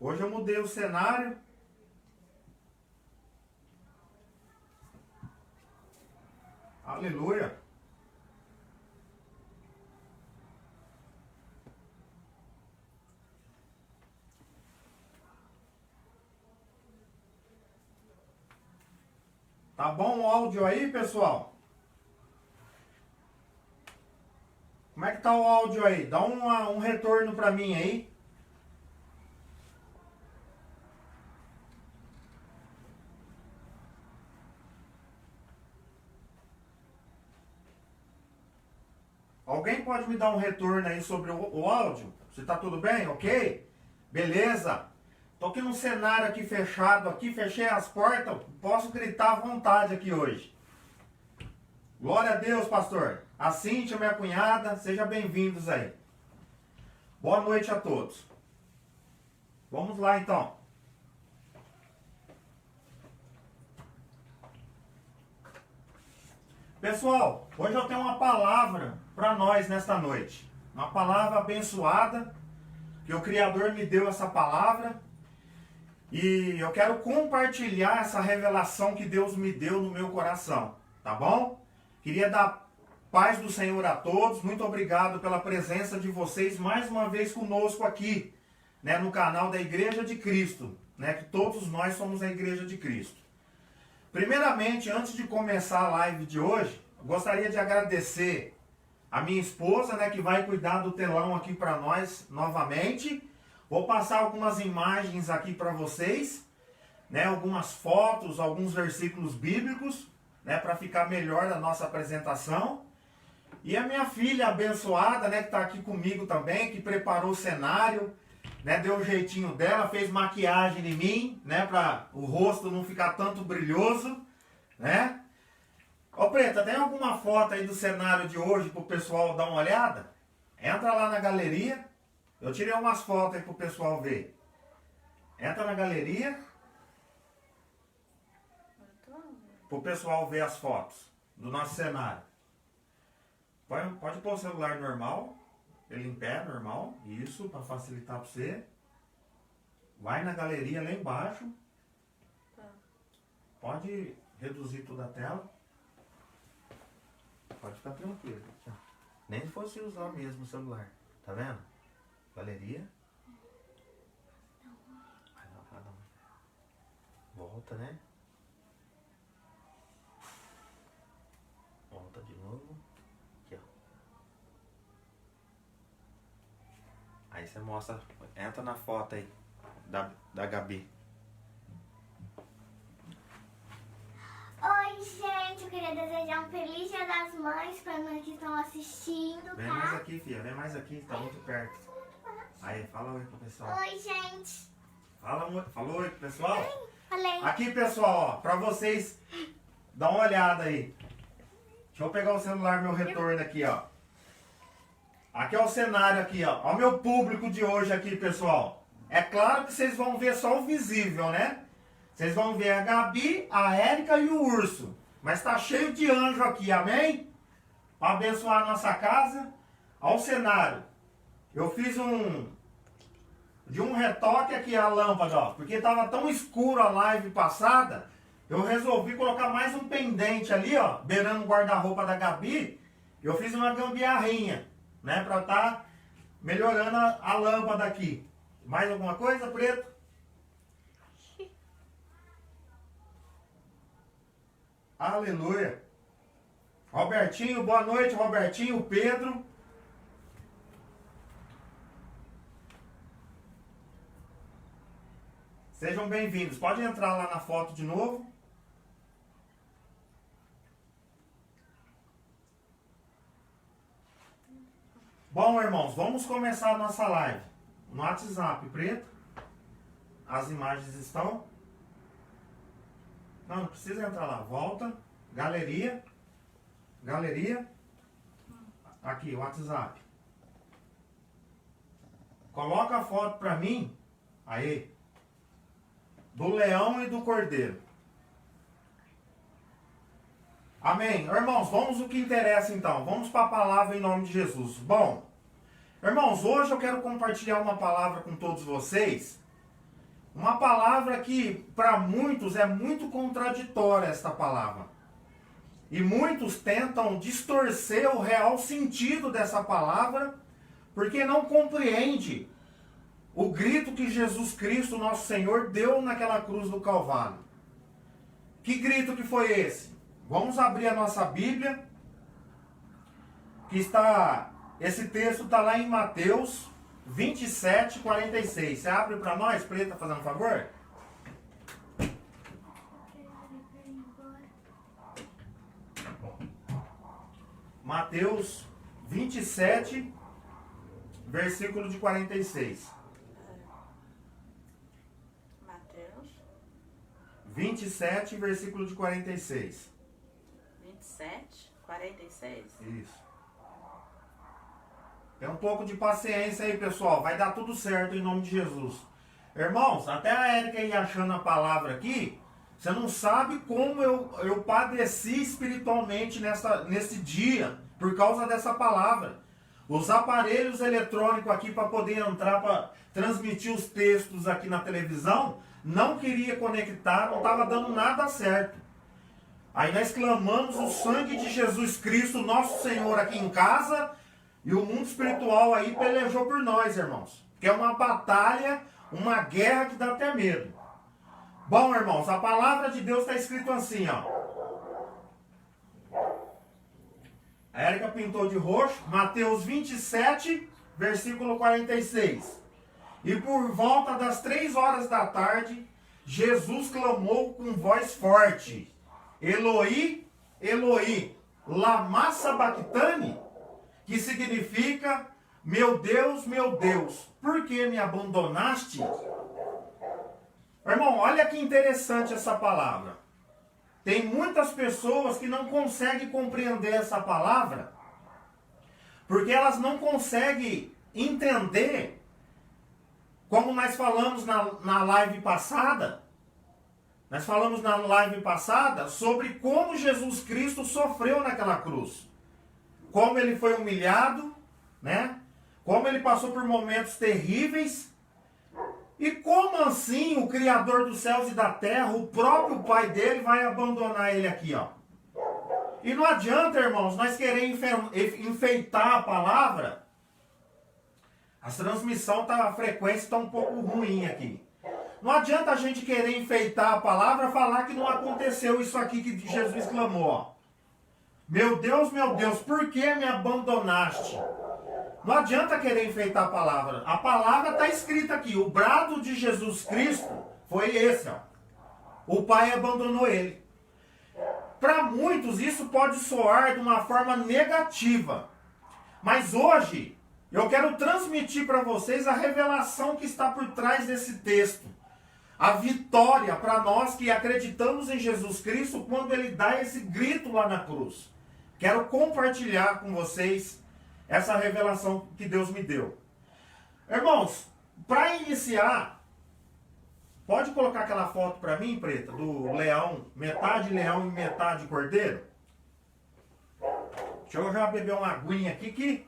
Hoje eu mudei o cenário. Aleluia. Tá bom o áudio aí, pessoal? Como é que tá o áudio aí? Dá um retorno pra mim aí. Alguém pode me dar um retorno aí sobre o áudio? Se tá tudo bem, ok? Beleza. Tô aqui num cenário aqui fechado, aqui, fechei as portas, posso gritar à vontade aqui hoje. Glória a Deus, pastor. A Cíntia, minha cunhada, sejam bem-vindos aí. Boa noite a todos. Vamos lá então. Pessoal, hoje eu tenho uma palavra para nós nesta noite. Uma palavra abençoada, que o Criador me deu essa palavra. E eu quero compartilhar essa revelação que Deus me deu no meu coração, tá bom? Queria dar paz do Senhor a todos. Muito obrigado pela presença de vocês mais uma vez conosco aqui, né, no canal da Igreja de Cristo, né, que todos nós somos a Igreja de Cristo. Primeiramente, antes de começar a live de hoje, eu gostaria de agradecer a minha esposa, né, que vai cuidar do telão aqui para nós novamente. Vou passar algumas imagens aqui para vocês, né, algumas fotos, alguns versículos bíblicos, né, para ficar melhor a nossa apresentação. E a minha filha abençoada, né, que está aqui comigo também, que preparou o cenário, né, deu o jeitinho dela, fez maquiagem em mim, né, para o rosto não ficar tanto brilhoso, né. Ô Preta, tem alguma foto aí do cenário de hoje para o pessoal dar uma olhada? Entra lá na galeria. Eu tirei umas fotos aí pro pessoal ver. Entra na galeria. Pro pessoal ver as fotos do nosso cenário. Pode pôr o celular normal. Ele em pé, normal. Isso, para facilitar para você. Vai na galeria lá embaixo. Pode reduzir toda a tela. Pode ficar tranquilo. Nem se fosse usar mesmo o celular. Tá vendo? Galeria. Vai lá. Volta, né? Volta de novo. Aqui, ó. Aí você mostra. Entra na foto aí. Da Gabi. Oi, gente. Eu queria desejar um feliz Dia das Mães para nós que estão assistindo, Vem tá? mais aqui, filha. Vem mais aqui. Tá muito perto. Aí, fala oi pro pessoal. Oi, gente. Fala oi pro pessoal. Falei. Aqui, pessoal, ó, pra vocês dar uma olhada aí. Deixa eu pegar o celular, meu retorno aqui, ó. Aqui é o cenário aqui, ó. Ó o meu público de hoje aqui, pessoal. É claro que vocês vão ver só o visível, né? Vocês vão ver a Gabi, a Érica e o Urso. Mas tá cheio de anjo aqui, amém? Pra abençoar a nossa casa. Ó o cenário. Eu fiz de um retoque aqui a lâmpada, ó, porque estava tão escuro a live passada, eu resolvi colocar mais um pendente ali, ó, beirando o guarda-roupa da Gabi. Eu fiz uma gambiarrinha, né, para estar melhorando a lâmpada aqui. Mais alguma coisa, Preto? Aleluia. Robertinho, boa noite, Robertinho, Pedro. Sejam bem-vindos. Pode entrar lá na foto de novo. Bom, irmãos, vamos começar a nossa live. No WhatsApp, Preto. As imagens estão. Não precisa entrar lá. Volta. Galeria. Galeria. Aqui, WhatsApp. Coloca a foto pra mim. Aí. Do leão e do cordeiro. Amém. Irmãos, vamos ao que interessa então. Vamos para a palavra em nome de Jesus. Bom, irmãos, hoje eu quero compartilhar uma palavra com todos vocês Uma palavra que para muitos é muito contraditória esta palavra. E muitos tentam distorcer o real sentido dessa palavra porque não compreende o grito que Jesus Cristo, nosso Senhor, deu naquela cruz do Calvário. Que grito que foi esse? Vamos abrir a nossa Bíblia, esse texto está lá em Mateus 27, 46. Você abre para nós, Preta, fazendo um favor? Mateus 27, versículo de 46. Mateus 27, versículo de 46. 27, 46. Isso. Tem um pouco de paciência aí, pessoal. Vai dar tudo certo em nome de Jesus. Irmãos, até a Érica ir achando a palavra aqui, você não sabe como eu padeci espiritualmente nesse dia, por causa dessa palavra. Os aparelhos eletrônicos aqui para poder entrar, para transmitir os textos aqui na televisão, não queria conectar, não estava dando nada certo. Aí nós clamamos o sangue de Jesus Cristo, nosso Senhor, aqui em casa, e o mundo espiritual aí pelejou por nós, irmãos. Que é uma batalha, uma guerra que dá até medo. Bom, irmãos, a palavra de Deus está escrito assim, ó. A Érica pintou de roxo, Mateus 27, versículo 46. E por volta das 3 horas da tarde, Jesus clamou com voz forte: Eloi, Eloi, lama sabachthani, que significa: meu Deus, por que me abandonaste? Irmão, olha que interessante essa palavra. Tem muitas pessoas que não conseguem compreender essa palavra, porque elas não conseguem entender, como nós falamos na live passada. Nós falamos na live passada sobre como Jesus Cristo sofreu naquela cruz. Como ele foi humilhado, né? Como ele passou por momentos terríveis. E como assim o Criador dos céus e da terra, o próprio Pai dele, vai abandonar ele aqui, ó? E não adianta, irmãos, nós queremos enfeitar a palavra. A transmissão, a frequência está um pouco ruim aqui. Não adianta a gente querer enfeitar a palavra, falar que não aconteceu isso aqui que Jesus clamou, ó. Meu Deus, por que me abandonaste? Não adianta querer enfeitar a palavra. A palavra está escrita aqui. O brado de Jesus Cristo foi esse, ó. O Pai abandonou ele. Para muitos isso pode soar de uma forma negativa. Mas hoje eu quero transmitir para vocês a revelação que está por trás desse texto. A vitória para nós que acreditamos em Jesus Cristo quando ele dá esse grito lá na cruz. Quero compartilhar com vocês essa revelação que Deus me deu. Irmãos, para iniciar, pode colocar aquela foto para mim, Preta, do leão, metade leão e metade cordeiro? Deixa eu já beber uma aguinha aqui que...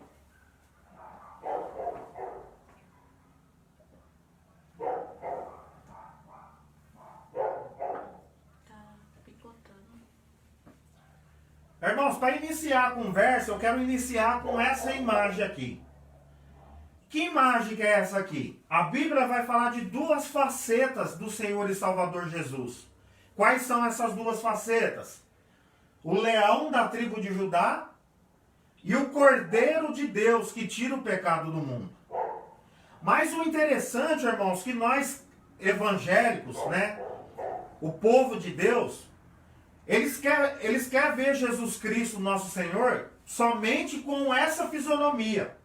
Irmãos, para iniciar a conversa, eu quero iniciar com essa imagem aqui. Que imagem que é essa aqui? A Bíblia vai falar de 2 facetas do Senhor e Salvador Jesus. Quais são essas 2 facetas? O leão da tribo de Judá e o Cordeiro de Deus que tira o pecado do mundo. Mas o interessante, irmãos, que nós evangélicos, né, o povo de Deus, eles querem ver Jesus Cristo, nosso Senhor, somente com essa fisionomia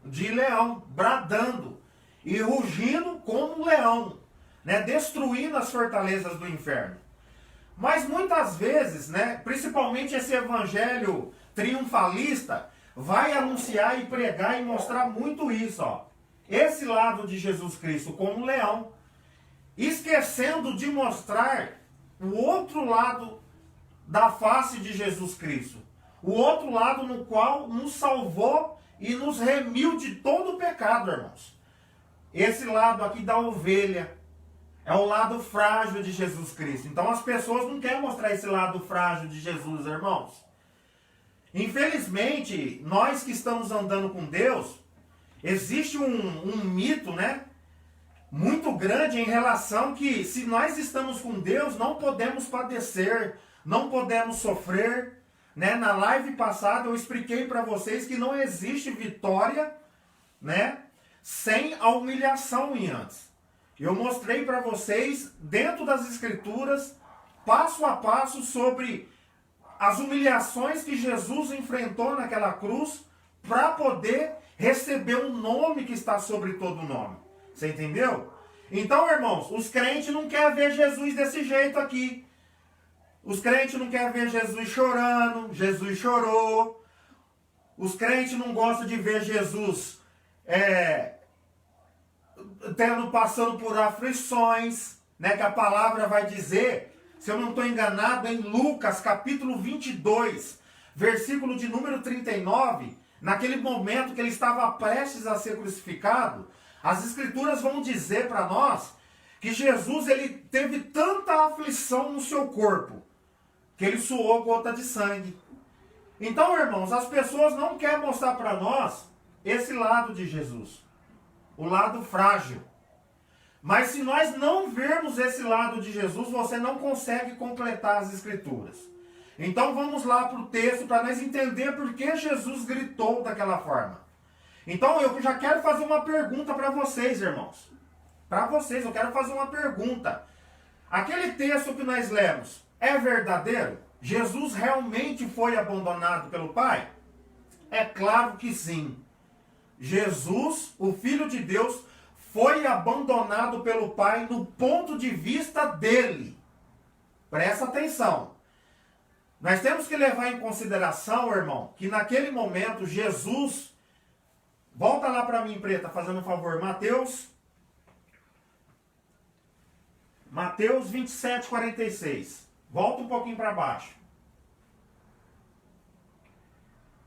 de leão, bradando e rugindo como um leão, né, destruindo as fortalezas do inferno. Mas muitas vezes, né, principalmente esse evangelho triunfalista, vai anunciar e pregar e mostrar muito isso, ó. Esse lado de Jesus Cristo como um leão, esquecendo de mostrar o outro lado da face de Jesus Cristo. O outro lado no qual nos salvou e nos remiu de todo o pecado, irmãos. Esse lado aqui da ovelha, É o lado frágil de Jesus Cristo. Então as pessoas não querem mostrar esse lado frágil de Jesus, irmãos. Infelizmente, nós que estamos andando com Deus, existe um mito, né? Muito grande em relação que se nós estamos com Deus, não podemos padecer, não podemos sofrer, né? Na live passada eu expliquei para vocês que não existe vitória, né? Sem a humilhação em antes. Eu mostrei para vocês, dentro das Escrituras, passo a passo sobre as humilhações que Jesus enfrentou naquela cruz para poder receber um nome que está sobre todo nome. Você entendeu? Então, irmãos, os crentes não querem ver Jesus desse jeito aqui. Os crentes não querem ver Jesus chorando, Jesus chorou. Os crentes não gostam de ver Jesus passando por aflições, né, que a palavra vai dizer, se eu não estou enganado, em Lucas capítulo 22, versículo de número 39, naquele momento que ele estava prestes a ser crucificado, as Escrituras vão dizer para nós que Jesus ele teve tanta aflição no seu corpo, que ele suou gota de sangue. Então, irmãos, as pessoas não querem mostrar para nós esse lado de Jesus, o lado frágil. Mas se nós não vermos esse lado de Jesus, você não consegue completar as Escrituras. Então vamos lá para o texto para nós entender por que Jesus gritou daquela forma. Então eu já quero fazer uma pergunta para vocês, irmãos. Para vocês, eu quero fazer uma pergunta. Aquele texto que nós lemos é verdadeiro? Jesus realmente foi abandonado pelo Pai? É claro que sim. Jesus, o Filho de Deus, foi abandonado pelo Pai no ponto de vista dele. Presta atenção. Nós temos que levar em consideração, irmão, que naquele momento Jesus... Volta lá para mim, Preta, fazendo um favor. Mateus 27, 46. Volta um pouquinho para baixo.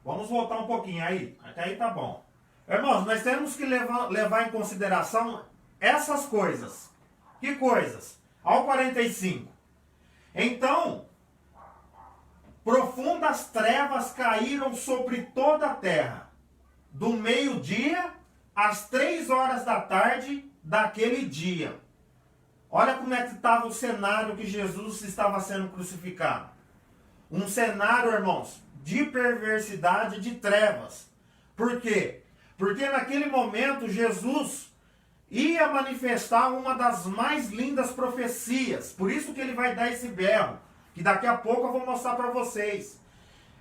Vamos voltar um pouquinho aí. Até aí tá bom. Irmãos, nós temos que levar em consideração essas coisas. Que coisas? Ao 45. Então, profundas trevas caíram sobre toda a terra, do meio-dia às 3 horas da tarde daquele dia. Olha como é que estava o cenário que Jesus estava sendo crucificado. Um cenário, irmãos, de perversidade, de trevas. Por quê? Porque naquele momento Jesus ia manifestar uma das mais lindas profecias. Por isso que ele vai dar esse berro, que daqui a pouco eu vou mostrar para vocês.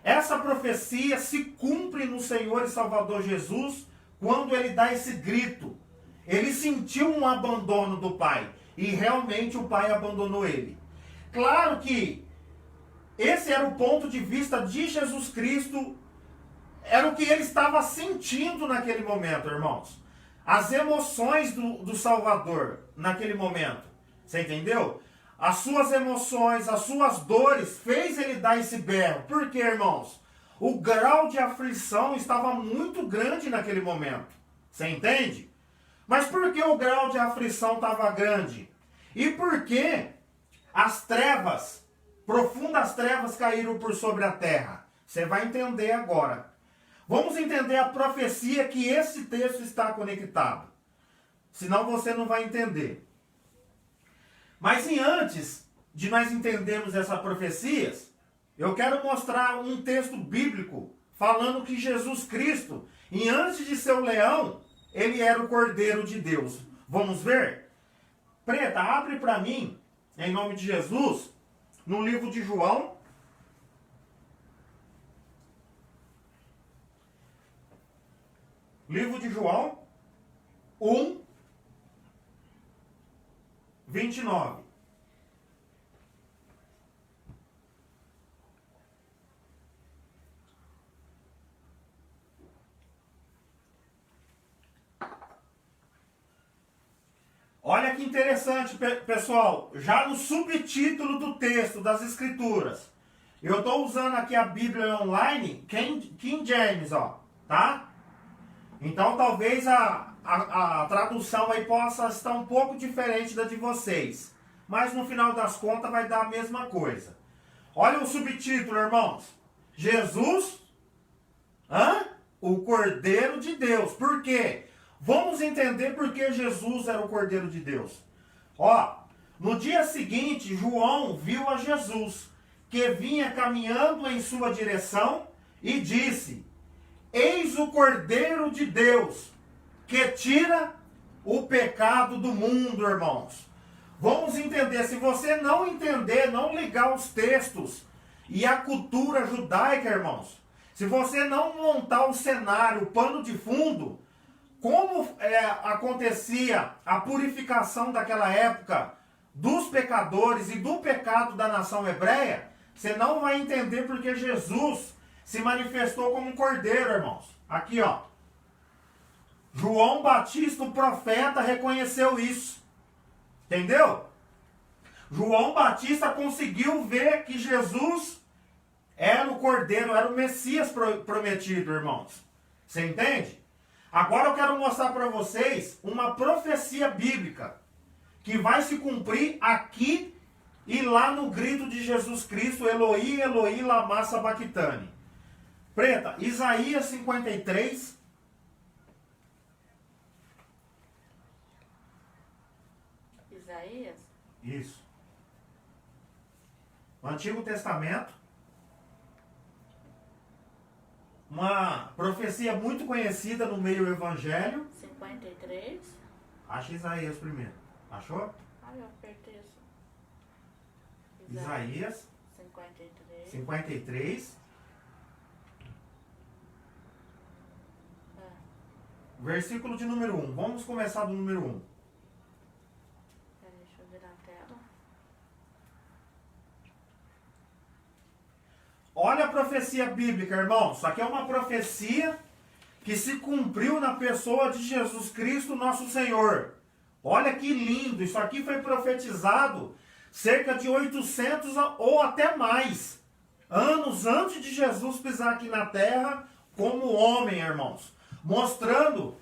Essa profecia se cumpre no Senhor e Salvador Jesus quando ele dá esse grito. Ele sentiu um abandono do Pai e realmente o Pai abandonou ele. Claro que esse era o ponto de vista de Jesus Cristo, era o que ele estava sentindo naquele momento, irmãos. As emoções do Salvador naquele momento. Você entendeu? As suas emoções, as suas dores, fez ele dar esse berro. Por quê, irmãos? O grau de aflição estava muito grande naquele momento. Você entende? Mas por que o grau de aflição estava grande? E por que as trevas, profundas trevas caíram por sobre a terra? Você vai entender agora. Vamos entender a profecia que esse texto está conectado. Senão você não vai entender. Mas antes de nós entendermos essas profecias, eu quero mostrar um texto bíblico falando que Jesus Cristo, e antes de ser o leão, ele era o Cordeiro de Deus. Vamos ver? Preta, abre para mim, em nome de Jesus, no livro de João. Livro de João 1, 29. Olha que interessante, pessoal. Já no subtítulo do texto das Escrituras, eu estou usando aqui a Bíblia online, King James, ó, tá? Então talvez a a tradução aí possa estar um pouco diferente da de vocês. Mas no final das contas vai dar a mesma coisa. Olha o subtítulo, irmãos. Jesus, o Cordeiro de Deus. Por quê? Vamos entender por que Jesus era o Cordeiro de Deus. Ó, no dia seguinte, João viu a Jesus, que vinha caminhando em sua direção, e disse: Eis o Cordeiro de Deus, que tira o pecado do mundo, irmãos. Vamos entender. Se você não entender, não ligar os textos e a cultura judaica, irmãos, se você não montar o cenário, o pano de fundo, como acontecia a purificação daquela época dos pecadores e do pecado da nação hebreia, você não vai entender porque Jesus se manifestou como um cordeiro, irmãos. Aqui, ó. João Batista, o profeta, reconheceu isso. Entendeu? João Batista conseguiu ver que Jesus era o cordeiro, era o Messias prometido, irmãos. Você entende? Agora eu quero mostrar para vocês uma profecia bíblica que vai se cumprir aqui e lá no grito de Jesus Cristo: Eloi, Eloi, lama sabachthani. Preta, Isaías 53. Isaías? Isso. No Antigo Testamento, uma profecia muito conhecida no meio evangelho. 53. Acha Isaías primeiro. Achou? Ah, eu apertei isso. Isaías 53. 53. Ah, Versículo de número 1. Vamos começar do número 1. peraí, deixa eu ver na tela. Olha a profecia bíblica, irmão. Isso aqui é uma profecia que se cumpriu na pessoa de Jesus Cristo, nosso Senhor. Olha que lindo. Isso aqui foi profetizado cerca de 800 ou até mais anos antes de Jesus pisar aqui na terra como homem, irmãos. Mostrando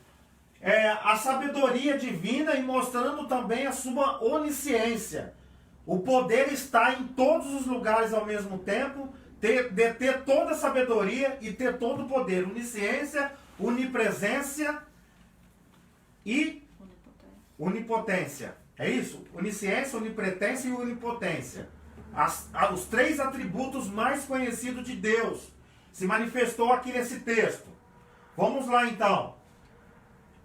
a sabedoria divina e mostrando também a sua onisciência. O poder está em todos os lugares ao mesmo tempo, de ter toda a sabedoria e ter todo o poder. Onisciência, onipresença e onipotência. É isso? Onisciência, onipotência e onipotência. Os três atributos mais conhecidos de Deus se manifestou aqui nesse texto. Vamos lá então.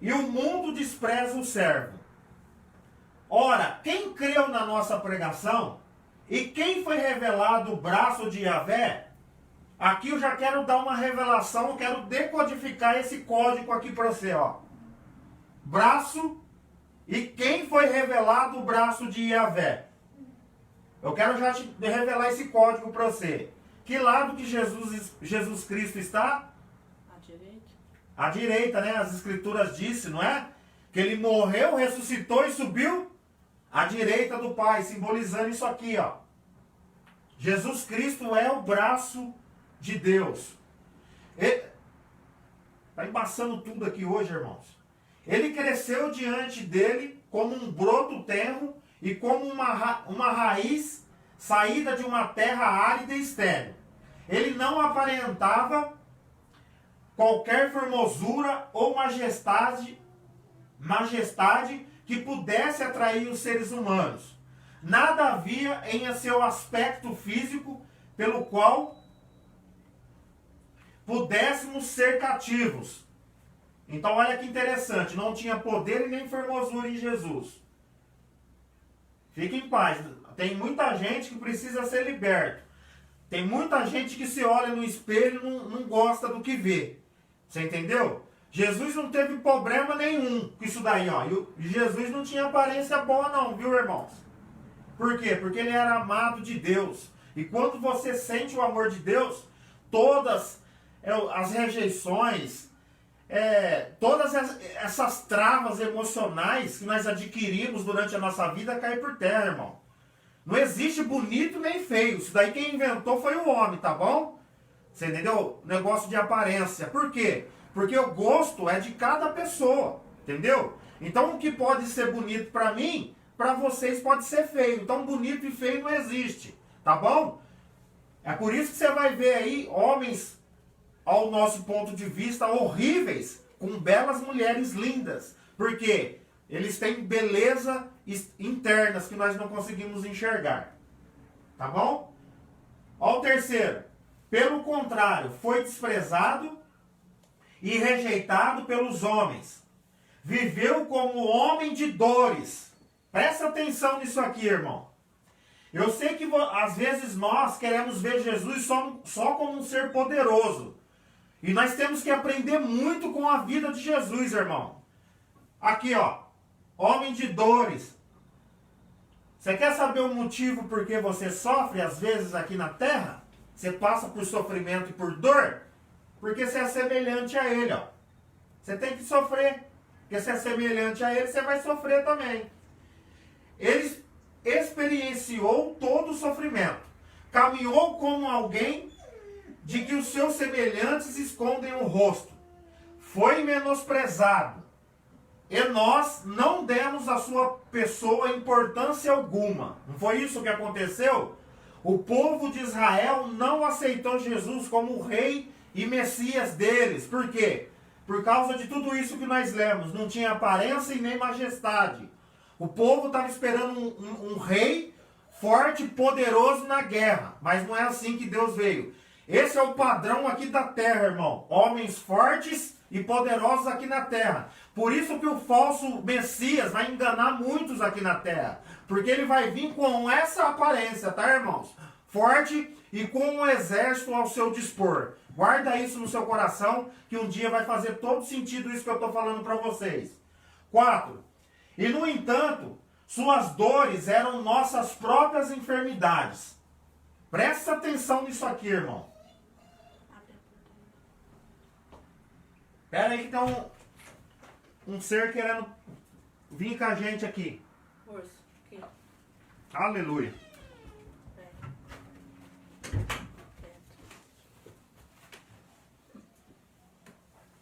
E o mundo despreza o servo. Ora, quem creu na nossa pregação e quem foi revelado o braço de Yahvé, aqui eu já quero dar uma revelação, eu quero decodificar esse código aqui para você, ó. Braço e quem foi revelado o braço de Yahvé. Eu quero já te revelar esse código para você. Que lado que Jesus Cristo está? À direita. À direita, né? As escrituras dizem, não é? Que ele morreu, ressuscitou e subiu à direita do Pai, simbolizando isso aqui, ó. Jesus Cristo é o braço de Deus. Está embaçando tudo aqui hoje, irmãos. Ele cresceu diante dele como um broto tenro e como uma raiz saída de uma terra árida e estéril. Ele não aparentava qualquer formosura ou majestade que pudesse atrair os seres humanos. Nada havia em seu aspecto físico pelo qual pudéssemos ser cativos. Então olha que interessante, não tinha poder e nem formosura em Jesus. Fique em paz, tem muita gente que precisa ser liberto. Tem muita gente que se olha no espelho e não gosta do que vê. Você entendeu? Jesus não teve problema nenhum com isso daí, ó. E Jesus não tinha aparência boa não, viu, irmãos? Por quê? Porque ele era amado de Deus. E quando você sente o amor de Deus, todas as rejeições, todas essas travas emocionais que nós adquirimos durante a nossa vida caem por terra, irmão. Não existe bonito nem feio. Isso daí quem inventou foi o homem, tá bom? Você entendeu? Negócio de aparência. Por quê? Porque o gosto é de cada pessoa. Entendeu? Então o que pode ser bonito para mim, para vocês pode ser feio. Então bonito e feio não existe. Tá bom? É por isso que você vai ver aí homens, ao nosso ponto de vista, horríveis, com belas mulheres lindas. Por quê? Eles têm beleza internas que nós não conseguimos enxergar. Tá bom? Ó o terceiro. Pelo contrário, foi desprezado e rejeitado pelos homens. Viveu como homem de dores. Presta atenção nisso aqui, irmão. Eu sei que às vezes nós queremos ver Jesus só como um ser poderoso. E nós temos que aprender muito com a vida de Jesus, irmão. Aqui, ó. Homem de dores. Você quer saber o motivo por que você sofre às vezes aqui na terra? Você passa por sofrimento e por dor? Porque você é semelhante a Ele, ó. Você tem que sofrer. Porque se é semelhante a Ele, você vai sofrer também. Ele experienciou todo o sofrimento. Caminhou como alguém de que os seus semelhantes escondem o rosto. Foi menosprezado. E nós não demos à sua pessoa importância alguma. Não foi isso que aconteceu? O povo de Israel não aceitou Jesus como o rei e Messias deles. Por quê? Por causa de tudo isso que nós lemos. Não tinha aparência e nem majestade. O povo estava esperando um rei forte e poderoso na guerra. Mas não é assim que Deus veio. Esse é o padrão aqui da terra, irmão. Homens fortes e poderosos aqui na terra. Por isso que o falso Messias vai enganar muitos aqui na terra. Porque ele vai vir com essa aparência, tá, irmãos? Forte e com um exército ao seu dispor. Guarda isso no seu coração, que um dia vai fazer todo sentido isso que eu estou falando para vocês. 4. E no entanto, suas dores eram nossas próprias enfermidades. Presta atenção nisso aqui, irmão. Espera aí que tem um ser querendo vir com a gente aqui. Força. Aqui. Aleluia.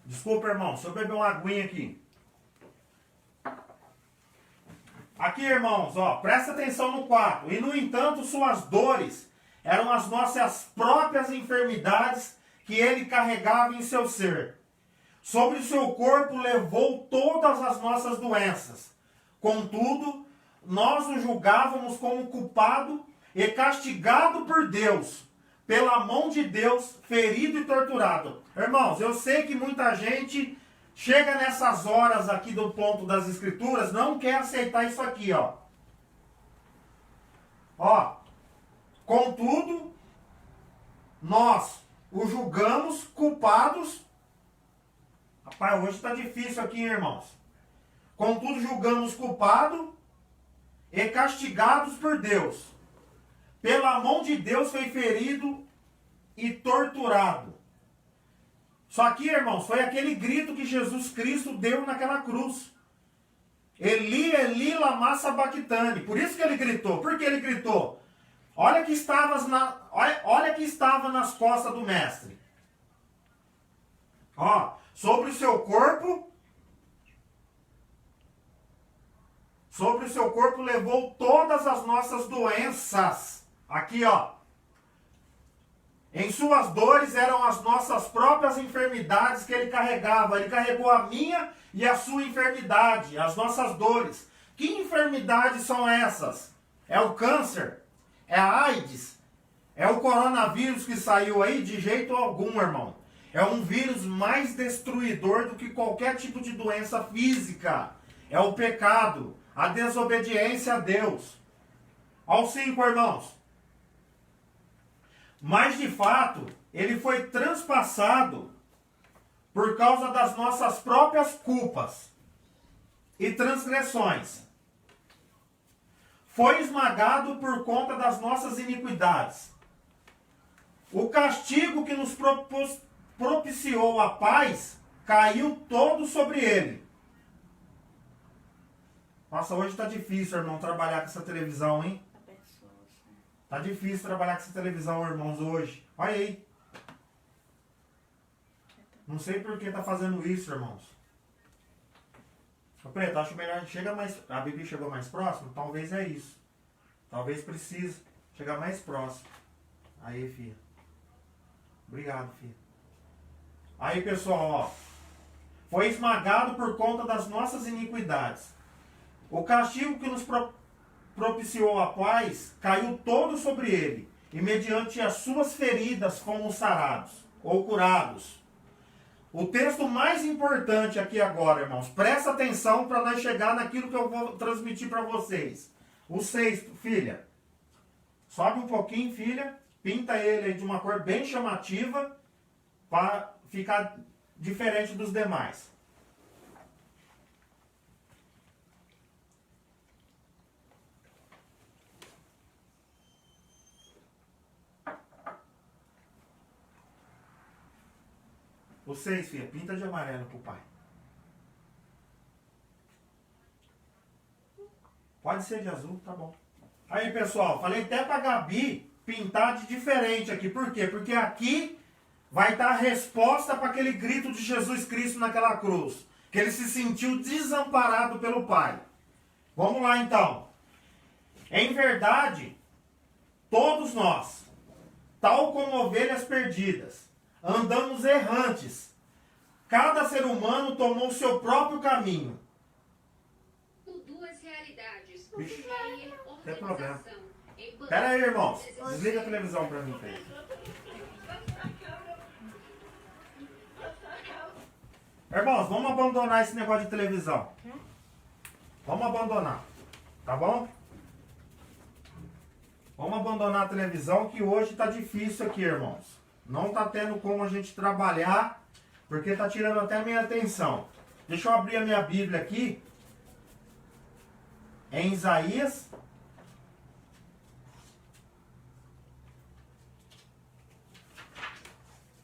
Desculpa, irmão. Deixa eu beber uma aguinha aqui. Aqui, irmãos, ó, presta atenção no 4. E, no entanto, suas dores eram as nossas próprias enfermidades que ele carregava em seu ser. Sobre o seu corpo levou todas as nossas doenças. Contudo, nós o julgávamos como culpado e castigado por Deus, pela mão de Deus, ferido e torturado. Irmãos, eu sei que muita gente chega nessas horas aqui do ponto das Escrituras, não quer aceitar isso aqui, ó. Ó, contudo, nós o julgamos culpados. Rapaz, hoje está difícil aqui, irmãos. Contudo, julgamos culpado e castigados por Deus. Pela mão de Deus foi ferido e torturado. Só que, irmãos, foi aquele grito que Jesus Cristo deu naquela cruz. Eli, Eli, lama sabachthani. Por isso que ele gritou. Por que ele gritou? Olha que estava nas costas do mestre. Ó, sobre o seu corpo levou todas as nossas doenças. Aqui, ó. Em suas dores eram as nossas próprias enfermidades que ele carregava. Ele carregou a minha e a sua enfermidade, as nossas dores. Que enfermidades são essas? É o câncer? É a AIDS? É o coronavírus que saiu aí? De jeito algum, irmão. É um vírus mais destruidor do que qualquer tipo de doença física. É o pecado, a desobediência a Deus. Aos 5, irmãos. Mas, de fato, ele foi transpassado por causa das nossas próprias culpas e transgressões. Foi esmagado por conta das nossas iniquidades. O castigo que nos propiciou a paz caiu todo sobre ele. Nossa, hoje está difícil, irmão, trabalhar com essa televisão, hein? Tá difícil trabalhar com essa televisão, irmãos, hoje. Olha aí. Não sei por que tá fazendo isso, irmãos. Ô Preto, acho melhor, chega mais, a Bibi chegou mais próximo, talvez é isso. Talvez precise chegar mais próximo. Aí, filha. Obrigado, filha. Aí, pessoal, ó. Foi esmagado por conta das nossas iniquidades. O castigo que nos propiciou a paz caiu todo sobre ele. E mediante as suas feridas fomos sarados ou curados. O texto mais importante aqui agora, irmãos, presta atenção para nós chegar naquilo que eu vou transmitir para vocês. O 6, filha. Sobe um pouquinho, filha. Pinta ele aí de uma cor bem chamativa para ficar diferente dos demais. O 6, filha, pinta de amarelo pro pai. Pode ser de azul, tá bom. Aí, pessoal, falei até pra Gabi pintar de diferente aqui. Por quê? Porque aqui vai estar a resposta para aquele grito de Jesus Cristo naquela cruz. Que ele se sentiu desamparado pelo Pai. Vamos lá, então. Em verdade, todos nós, tal como ovelhas perdidas, andamos errantes. Cada ser humano tomou o seu próprio caminho. Duas realidades. Vixe, Organização tem problema. em banco. Pera aí, irmãos. Desliga a televisão pra mim, Pedro. Irmãos, vamos abandonar esse negócio de televisão. Vamos abandonar. Tá bom? Vamos abandonar a televisão que hoje tá difícil aqui, irmãos. Não tá tendo como a gente trabalhar, porque tá tirando até a minha atenção. Deixa eu abrir a minha Bíblia aqui. Em Isaías.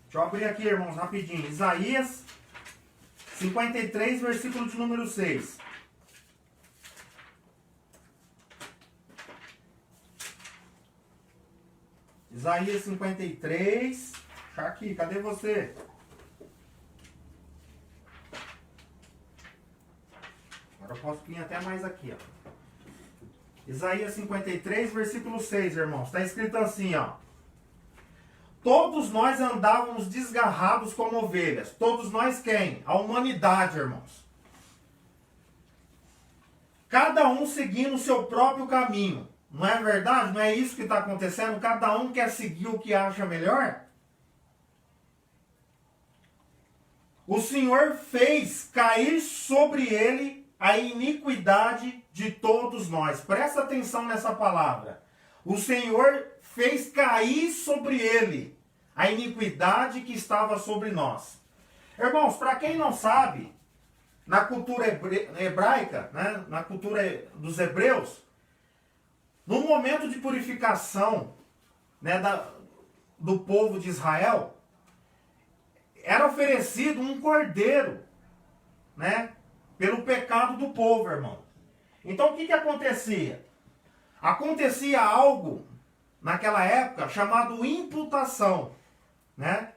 Deixa eu abrir aqui, irmãos, rapidinho. Isaías 53, versículo de número 6. Isaías 53. Tá aqui, cadê você? Agora eu posso vir até mais aqui, ó. Isaías 53, versículo 6, irmãos. Está escrito assim, ó. Todos nós andávamos desgarrados como ovelhas. Todos nós quem? A humanidade, irmãos. Cada um seguindo o seu próprio caminho. Não é verdade? Não é isso que está acontecendo? Cada um quer seguir o que acha melhor? O Senhor fez cair sobre ele a iniquidade de todos nós. Presta atenção nessa palavra. O Senhor fez cair sobre ele a iniquidade que estava sobre nós. Irmãos, para quem não sabe, na cultura hebraica, né, na cultura dos hebreus, no momento de purificação, né, do povo de Israel, era oferecido um cordeiro, né, pelo pecado do povo, irmão. Então o que acontecia? Acontecia algo naquela época chamado imputação, né?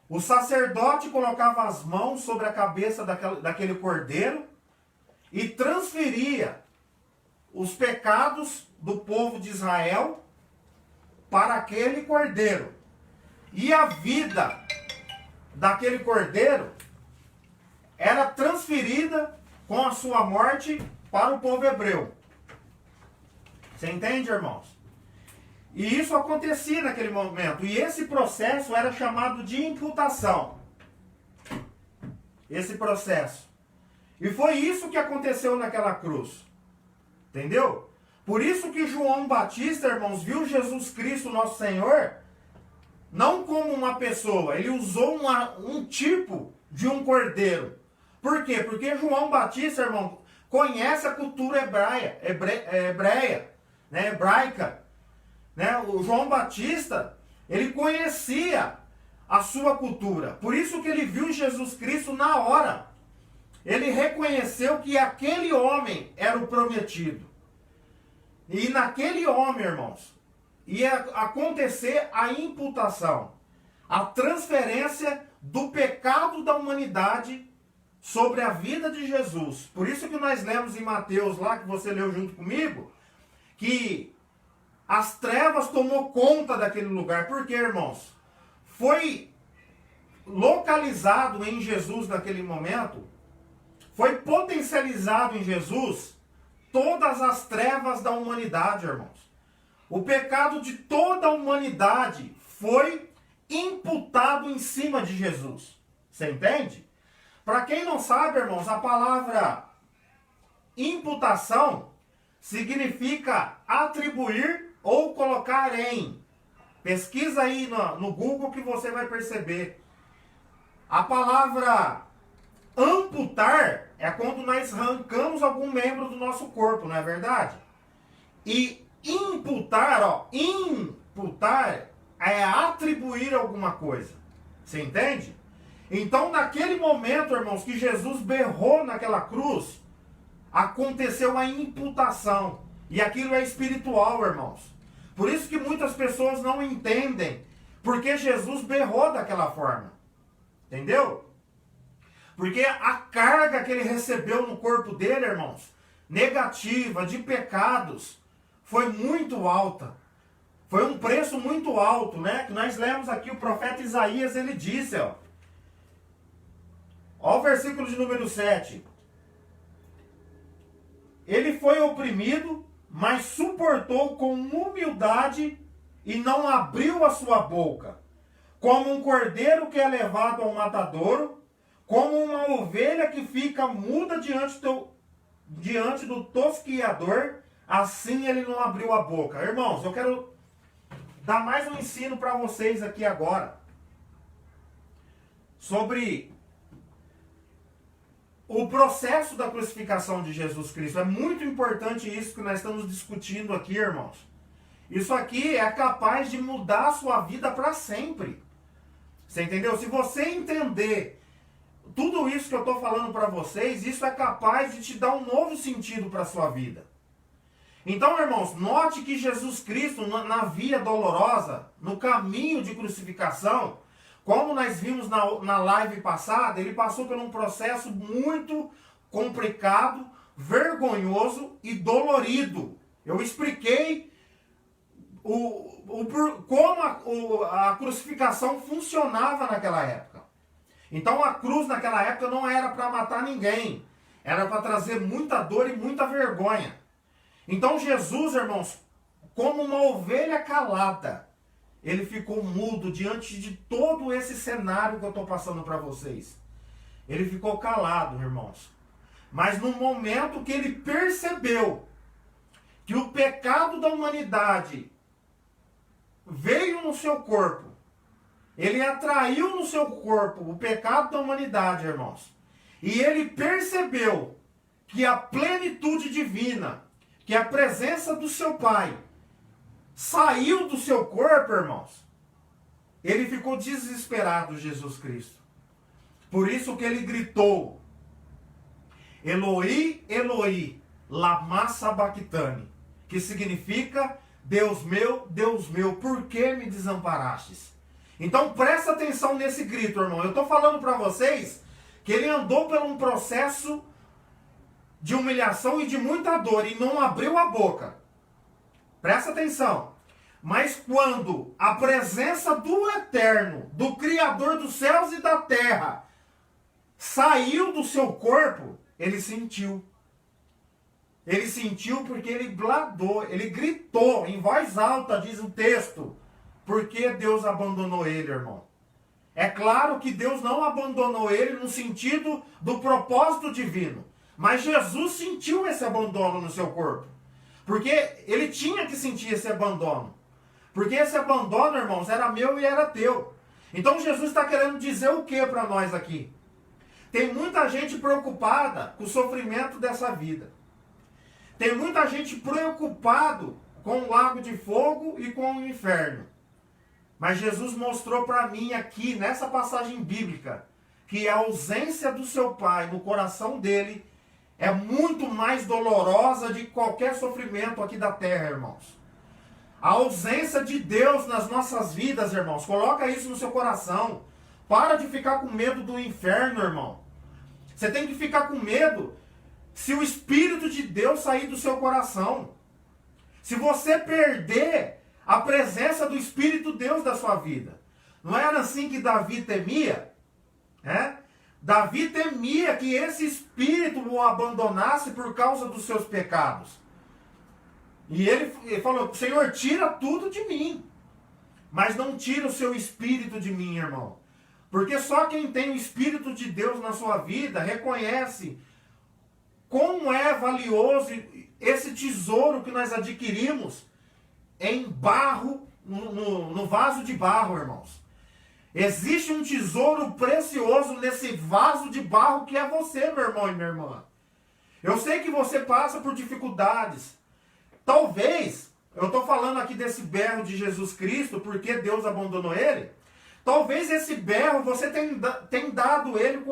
O sacerdote colocava as mãos sobre a cabeça daquele cordeiro e transferia os pecados do povo de Israel para aquele cordeiro. E a vida daquele cordeiro era transferida com a sua morte para o povo hebreu. Você entende, irmãos? E isso acontecia naquele momento. E esse processo era chamado de imputação. Esse processo. E foi isso que aconteceu naquela cruz. Entendeu? Por isso que João Batista, irmãos, viu Jesus Cristo, nosso Senhor, não como uma pessoa. Ele usou um tipo de um cordeiro. Por quê? Porque João Batista, irmão, conhece a cultura hebreia, né, hebraica. Né? O João Batista, ele conhecia a sua cultura. Por isso que ele viu Jesus Cristo na hora. Ele reconheceu que aquele homem era o prometido. E naquele homem, irmãos, ia acontecer a imputação. A transferência do pecado da humanidade sobre a vida de Jesus. Por isso que nós lemos em Mateus, lá que você leu junto comigo, que as trevas tomou conta daquele lugar. Por quê, irmãos? Foi localizado em Jesus naquele momento, foi potencializado em Jesus todas as trevas da humanidade, irmãos. O pecado de toda a humanidade foi imputado em cima de Jesus. Você entende? Para quem não sabe, irmãos, a palavra imputação significa atribuir ou colocar em. Pesquisa aí no Google que você vai perceber. A palavra amputar é quando nós arrancamos algum membro do nosso corpo, não é verdade? E imputar é atribuir alguma coisa. Você entende? Então, naquele momento, irmãos, que Jesus berrou naquela cruz, aconteceu a imputação. E aquilo é espiritual, irmãos. Por isso que muitas pessoas não entendem porque Jesus berrou daquela forma. Entendeu? Porque a carga que ele recebeu no corpo dele, irmãos, negativa, de pecados, foi muito alta. Foi um preço muito alto, né? Que nós lemos aqui, o profeta Isaías, ele disse, ó o versículo de número 7. Ele foi oprimido, mas suportou com humildade e não abriu a sua boca. Como um cordeiro que é levado ao matadouro, como uma ovelha que fica muda diante do tosquiador, assim ele não abriu a boca. Irmãos, eu quero dar mais um ensino para vocês aqui agora sobre o processo da crucificação de Jesus Cristo. É muito importante isso que nós estamos discutindo aqui, irmãos. Isso aqui é capaz de mudar a sua vida para sempre. Você entendeu? Se você entender tudo isso que eu estou falando para vocês, isso é capaz de te dar um novo sentido para a sua vida. Então, irmãos, note que Jesus Cristo, na via dolorosa, no caminho de crucificação, como nós vimos na live passada, ele passou por um processo muito complicado, vergonhoso e dolorido. Eu expliquei como a crucificação funcionava naquela época. Então a cruz naquela época não era para matar ninguém, era para trazer muita dor e muita vergonha. Então Jesus, irmãos, como uma ovelha calada, ele ficou mudo diante de todo esse cenário que eu estou passando para vocês. Ele ficou calado, irmãos. Mas no momento que ele percebeu que o pecado da humanidade veio no seu corpo, ele atraiu no seu corpo o pecado da humanidade, irmãos. E ele percebeu que a plenitude divina, que a presença do seu Pai, saiu do seu corpo, irmãos. Ele ficou desesperado, Jesus Cristo. Por isso que ele gritou: Eloi, Eloi, lama sabachthani, que significa: Deus meu, por que me desamparastes? Então presta atenção nesse grito, irmão. Eu estou falando para vocês que ele andou por um processo de humilhação e de muita dor e não abriu a boca. Presta atenção. Mas quando a presença do Eterno, do Criador dos céus e da terra, saiu do seu corpo, ele sentiu. Ele sentiu porque ele bradou, ele gritou em voz alta, diz o texto. Por que Deus abandonou ele, irmão? É claro que Deus não abandonou ele no sentido do propósito divino. Mas Jesus sentiu esse abandono no seu corpo. Porque ele tinha que sentir esse abandono. Porque esse abandono, irmãos, era meu e era teu. Então Jesus está querendo dizer o que para nós aqui? Tem muita gente preocupada com o sofrimento dessa vida. Tem muita gente preocupado com o lago de fogo e com o inferno. Mas Jesus mostrou para mim aqui, nessa passagem bíblica, que a ausência do seu Pai no coração dele é muito mais dolorosa de qualquer sofrimento aqui da terra, irmãos. A ausência de Deus nas nossas vidas, irmãos, coloca isso no seu coração. Para de ficar com medo do inferno, irmão. Você tem que ficar com medo se o Espírito de Deus sair do seu coração. Se você perder a presença do Espírito de Deus da sua vida. Não era assim que Davi temia? Davi temia que esse Espírito o abandonasse por causa dos seus pecados. E ele falou, Senhor, tira tudo de mim. Mas não tira o seu Espírito de mim, irmão. Porque só quem tem o Espírito de Deus na sua vida reconhece como é valioso esse tesouro que nós adquirimos em barro, no vaso de barro, irmãos. Existe um tesouro precioso nesse vaso de barro que é você, meu irmão e minha irmã. Eu sei que você passa por dificuldades. Talvez, eu estou falando aqui desse berro de Jesus Cristo, porque Deus abandonou ele. Talvez esse berro você tenha dado ele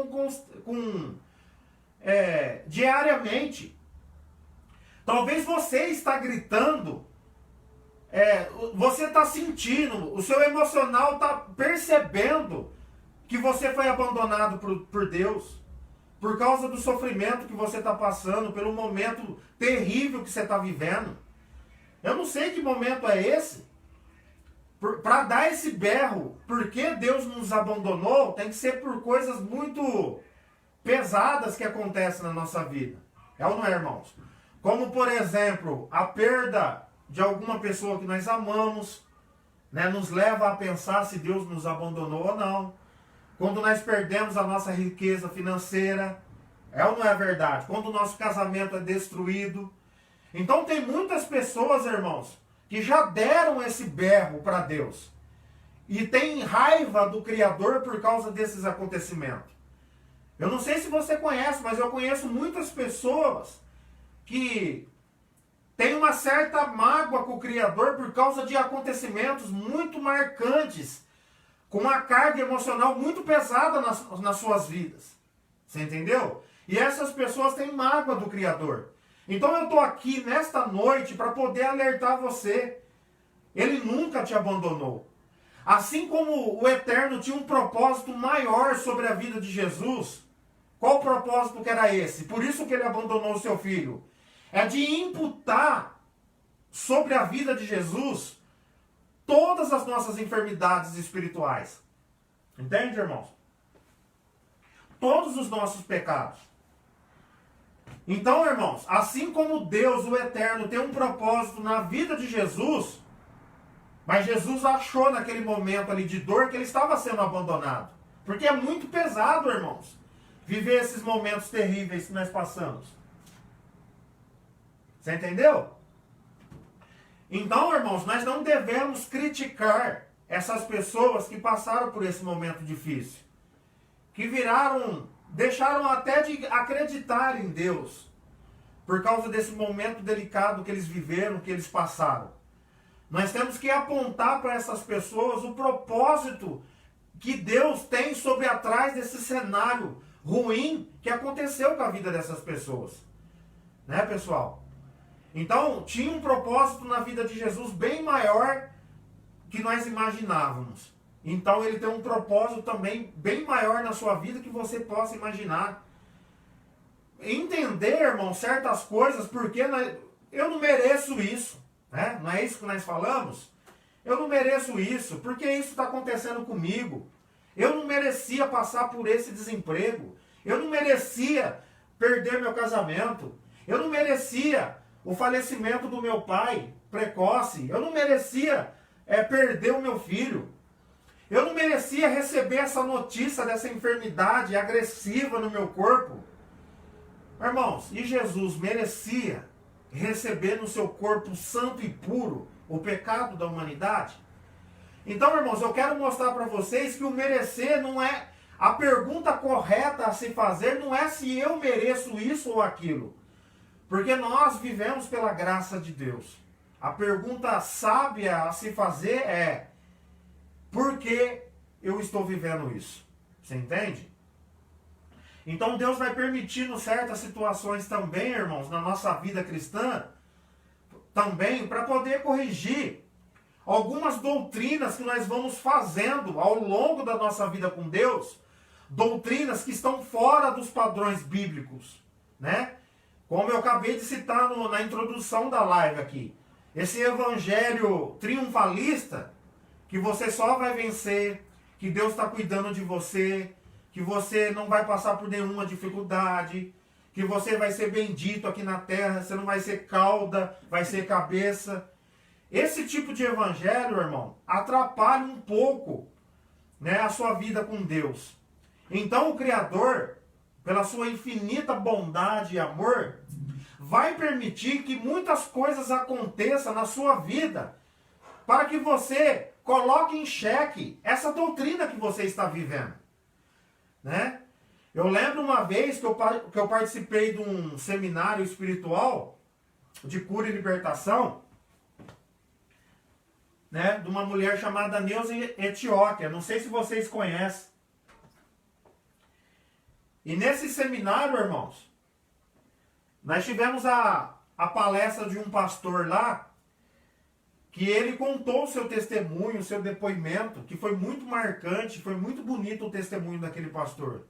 diariamente. Talvez você está gritando, você está sentindo, o seu emocional está percebendo que você foi abandonado por Deus. Por causa do sofrimento que você está passando, pelo momento terrível que você está vivendo. Eu não sei que momento é esse. Para dar esse berro, porque Deus nos abandonou, tem que ser por coisas muito pesadas que acontecem na nossa vida. É ou não é, irmãos? Como, por exemplo, a perda de alguma pessoa que nós amamos, nos leva a pensar se Deus nos abandonou ou não. Quando nós perdemos a nossa riqueza financeira, é ou não é verdade? Quando o nosso casamento é destruído. Então tem muitas pessoas, irmãos, que já deram esse berro para Deus. E tem raiva do Criador por causa desses acontecimentos. Eu não sei se você conhece, mas eu conheço muitas pessoas que têm uma certa mágoa com o Criador por causa de acontecimentos muito marcantes, com uma carga emocional muito pesada nas suas vidas. Você entendeu? E essas pessoas têm mágoa do Criador. Então eu estou aqui nesta noite para poder alertar você. Ele nunca te abandonou. Assim como o Eterno tinha um propósito maior sobre a vida de Jesus, qual o propósito que era esse? Por isso que ele abandonou o seu filho. É de imputar sobre a vida de Jesus todas as nossas enfermidades espirituais. Entende, irmãos? Todos os nossos pecados. Então, irmãos, assim como Deus, o Eterno, tem um propósito na vida de Jesus, mas Jesus achou naquele momento ali de dor que ele estava sendo abandonado. Porque é muito pesado, irmãos, viver esses momentos terríveis que nós passamos. Você entendeu? Então, irmãos, nós não devemos criticar essas pessoas que passaram por esse momento difícil. Que deixaram até de acreditar em Deus. Por causa desse momento delicado que eles viveram, que eles passaram. Nós temos que apontar para essas pessoas o propósito que Deus tem sobre atrás desse cenário ruim que aconteceu com a vida dessas pessoas. Né, pessoal? Então, tinha um propósito na vida de Jesus bem maior que nós imaginávamos. Então, ele tem um propósito também bem maior na sua vida que você possa imaginar. Entender, irmão, certas coisas, porque eu não mereço isso. Né? Não é isso que nós falamos? Eu não mereço isso, porque isso está acontecendo comigo. Eu não merecia passar por esse desemprego. Eu não merecia perder meu casamento. Eu não merecia o falecimento do meu pai precoce. Eu não merecia perder o meu filho. Eu não merecia receber essa notícia dessa enfermidade agressiva no meu corpo. Irmãos, e Jesus merecia receber no seu corpo santo e puro o pecado da humanidade? Então, irmãos, eu quero mostrar para vocês que o merecer não é... A pergunta correta a se fazer não é se eu mereço isso ou aquilo. Porque nós vivemos pela graça de Deus. A pergunta sábia a se fazer é: por que eu estou vivendo isso? Você entende? Então Deus vai permitindo certas situações também, irmãos, na nossa vida cristã, também para poder corrigir algumas doutrinas que nós vamos fazendo ao longo da nossa vida com Deus, doutrinas que estão fora dos padrões bíblicos, né? Como eu acabei de citar na introdução da live aqui. Esse evangelho triunfalista, que você só vai vencer, que Deus está cuidando de você, que você não vai passar por nenhuma dificuldade, que você vai ser bendito aqui na terra, você não vai ser cauda, vai ser cabeça. Esse tipo de evangelho, irmão, atrapalha um pouco, né, a sua vida com Deus. Então o Criador, pela sua infinita bondade e amor, vai permitir que muitas coisas aconteçam na sua vida para que você coloque em xeque essa doutrina que você está vivendo, né? Eu lembro uma vez que eu participei de um seminário espiritual de cura e libertação, né, de uma mulher chamada Neuza Etioquia. Não sei se vocês conhecem. E nesse seminário, irmãos, nós tivemos a palestra de um pastor lá, que ele contou o seu testemunho, o seu depoimento, que foi muito marcante, foi muito bonito o testemunho daquele pastor.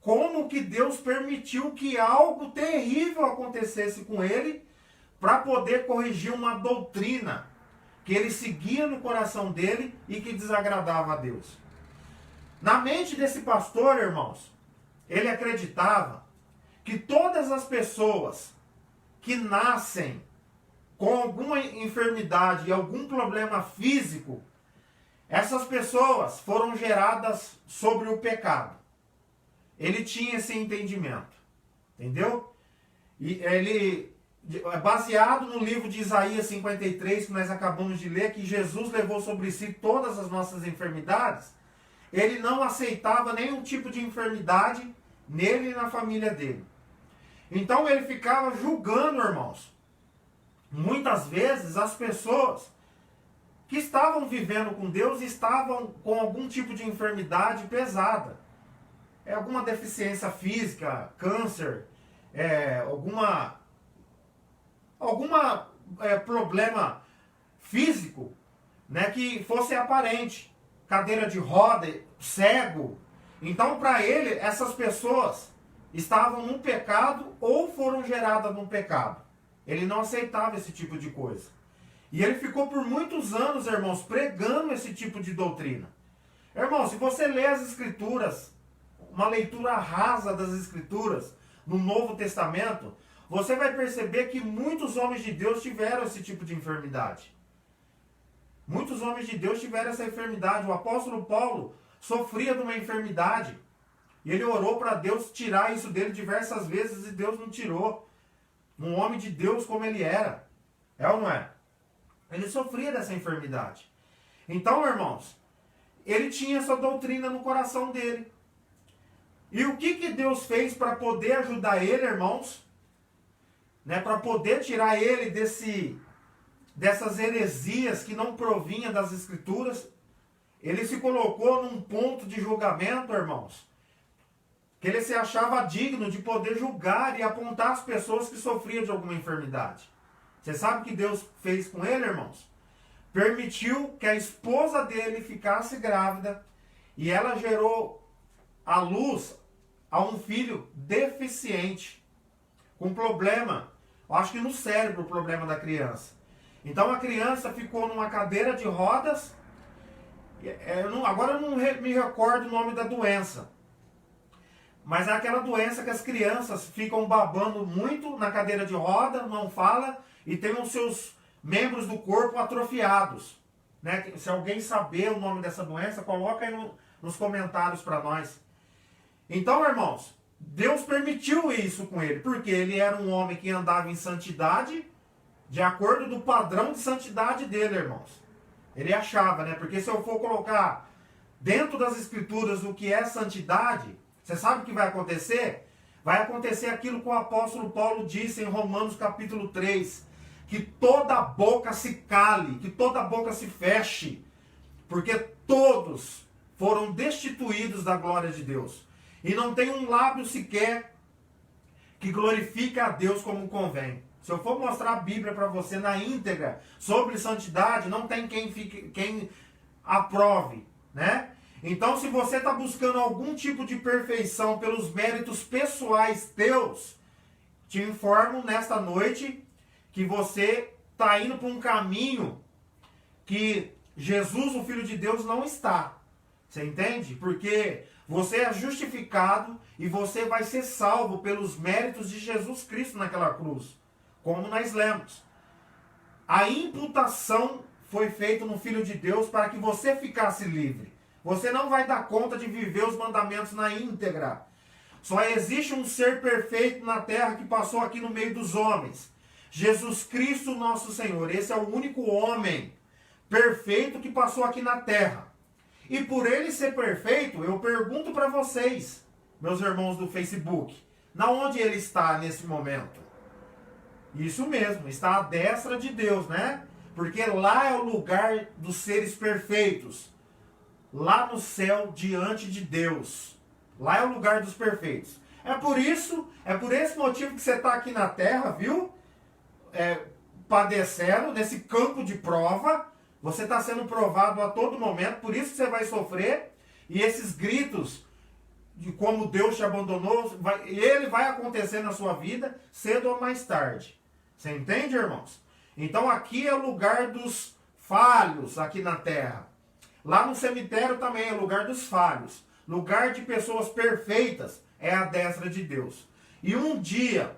Como que Deus permitiu que algo terrível acontecesse com ele para poder corrigir uma doutrina que ele seguia no coração dele e que desagradava a Deus. Na mente desse pastor, irmãos, ele acreditava que todas as pessoas que nascem com alguma enfermidade e algum problema físico, essas pessoas foram geradas sobre o pecado. Ele tinha esse entendimento, entendeu? E ele, baseado no livro de Isaías 53, que nós acabamos de ler, que Jesus levou sobre si todas as nossas enfermidades, ele não aceitava nenhum tipo de enfermidade nele e na família dele. Então ele ficava julgando, irmãos, muitas vezes as pessoas que estavam vivendo com Deus estavam com algum tipo de enfermidade pesada. Alguma deficiência física, câncer, problema físico, né, que fosse aparente. Cadeira de roda, cego. Então, para ele, essas pessoas estavam num pecado ou foram geradas num pecado. Ele não aceitava esse tipo de coisa. E ele ficou por muitos anos, irmãos, pregando esse tipo de doutrina. Irmão, se você lê as Escrituras, uma leitura rasa das Escrituras no Novo Testamento, você vai perceber que muitos homens de Deus tiveram esse tipo de enfermidade. Muitos homens de Deus tiveram essa enfermidade. O apóstolo Paulo sofria de uma enfermidade. E ele orou para Deus tirar isso dele diversas vezes e Deus não tirou. Um homem de Deus como ele era. É ou não é? Ele sofria dessa enfermidade. Então, irmãos, ele tinha essa doutrina no coração dele. E o que Deus fez para poder ajudar ele, irmãos? Né, para poder tirar ele dessas heresias que não provinham das Escrituras. Ele se colocou num ponto de julgamento, irmãos, que ele se achava digno de poder julgar e apontar as pessoas que sofriam de alguma enfermidade. Você sabe o que Deus fez com ele, irmãos? Permitiu que a esposa dele ficasse grávida e ela gerou à luz a um filho deficiente, com problema, eu acho que no cérebro o problema da criança. Então a criança ficou numa cadeira de rodas, agora eu não me recordo o nome da doença, mas é aquela doença que as crianças ficam babando muito na cadeira de roda, não fala, e tem os seus membros do corpo atrofiados. Né? Se alguém saber o nome dessa doença, coloca aí nos comentários para nós. Então, irmãos, Deus permitiu isso com ele, porque ele era um homem que andava em santidade, de acordo do padrão de santidade dele, irmãos. Ele achava, né? Porque se eu for colocar dentro das Escrituras o que é santidade, você sabe o que vai acontecer? Vai acontecer aquilo que o apóstolo Paulo disse em Romanos capítulo 3, que toda boca se cale, que toda boca se feche, porque todos foram destituídos da glória de Deus. E não tem um lábio sequer que glorifique a Deus como convém. Se eu for mostrar a Bíblia para você na íntegra sobre santidade, não tem quem aprove, né? Então, se você está buscando algum tipo de perfeição pelos méritos pessoais teus, te informo nesta noite que você está indo para um caminho que Jesus, o Filho de Deus, não está. Você entende? Porque você é justificado e você vai ser salvo pelos méritos de Jesus Cristo naquela cruz, como nós lemos. A imputação foi feita no Filho de Deus para que você ficasse livre. Você não vai dar conta de viver os mandamentos na íntegra. Só existe um ser perfeito na terra que passou aqui no meio dos homens. Jesus Cristo, nosso Senhor. Esse é o único homem perfeito que passou aqui na terra. E por ele ser perfeito, eu pergunto para vocês, meus irmãos do Facebook, na onde ele está nesse momento? Isso mesmo, está à destra de Deus, né? Porque lá é o lugar dos seres perfeitos. Lá no céu, diante de Deus. Lá é o lugar dos perfeitos. É por esse motivo que você está aqui na terra, viu? Padecendo nesse campo de prova. Você está sendo provado a todo momento, por isso que você vai sofrer. E esses gritos de como Deus te abandonou, ele vai acontecer na sua vida, cedo ou mais tarde. Você entende, irmãos? Então aqui é o lugar dos falhos aqui na terra. Lá no cemitério também é o lugar dos falhos. Lugar de pessoas perfeitas é a destra de Deus. E um dia,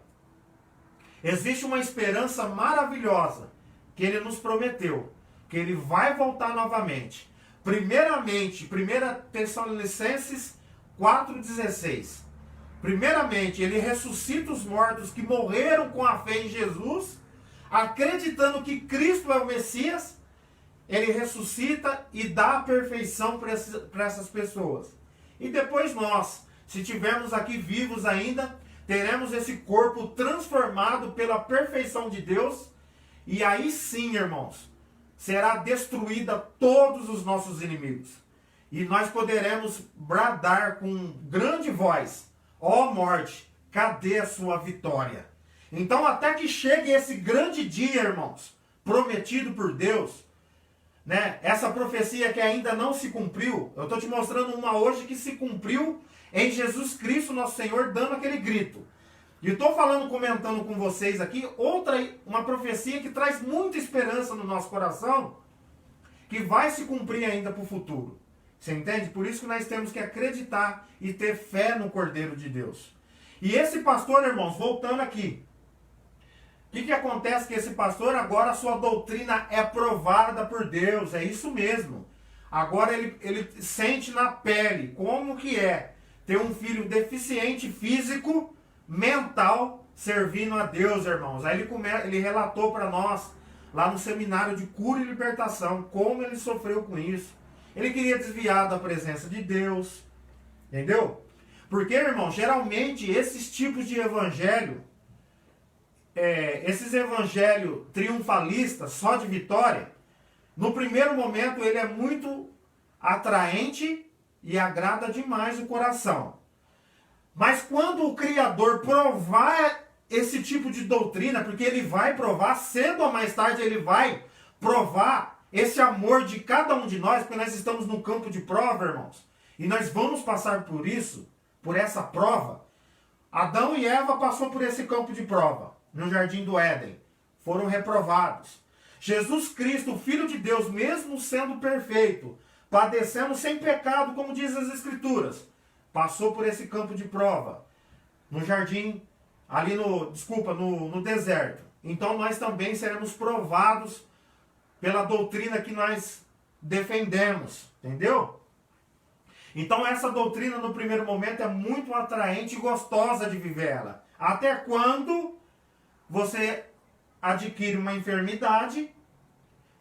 existe uma esperança maravilhosa que ele nos prometeu. Que ele vai voltar novamente. Primeiramente, 1 Tessalonicenses 4,16. Primeiramente, ele ressuscita os mortos que morreram com a fé em Jesus, acreditando que Cristo é o Messias. Ele ressuscita e dá a perfeição para essas pessoas. E depois nós, se estivermos aqui vivos ainda, teremos esse corpo transformado pela perfeição de Deus. E aí sim, irmãos, será destruída todos os nossos inimigos. E nós poderemos bradar com grande voz: ó morte, cadê a sua vitória? Então, até que chegue esse grande dia, irmãos, prometido por Deus, né? Essa profecia que ainda não se cumpriu, eu estou te mostrando uma hoje que se cumpriu em Jesus Cristo, nosso Senhor, dando aquele grito. E estou comentando com vocês aqui, uma profecia que traz muita esperança no nosso coração, que vai se cumprir ainda para o futuro. Você entende? Por isso que nós temos que acreditar e ter fé no Cordeiro de Deus. E esse pastor, irmãos, voltando aqui, o que acontece com esse pastor? Agora a sua doutrina é provada por Deus, é isso mesmo. Agora ele sente na pele como que é ter um filho deficiente físico, mental, servindo a Deus, irmãos. Aí ele relatou para nós, lá no seminário de cura e libertação, como ele sofreu com isso. Ele queria desviar da presença de Deus, entendeu? Porque, irmão, geralmente esses tipos de evangelho, esses evangelhos triunfalistas, só de vitória, no primeiro momento ele é muito atraente e agrada demais o coração. Mas quando o Criador provar esse tipo de doutrina, porque ele vai provar, cedo ou mais tarde ele vai provar esse amor de cada um de nós, porque nós estamos num campo de prova, irmãos, e nós vamos passar por isso, por essa prova. Adão e Eva passou por esse campo de prova, no Jardim do Éden, foram reprovados. Jesus Cristo, o Filho de Deus, mesmo sendo perfeito, padecendo sem pecado, como diz as Escrituras, passou por esse campo de prova, no jardim, no deserto. Então nós também seremos provados pela doutrina que nós defendemos, entendeu? Então essa doutrina no primeiro momento é muito atraente e gostosa de viver ela. Até quando você adquire uma enfermidade,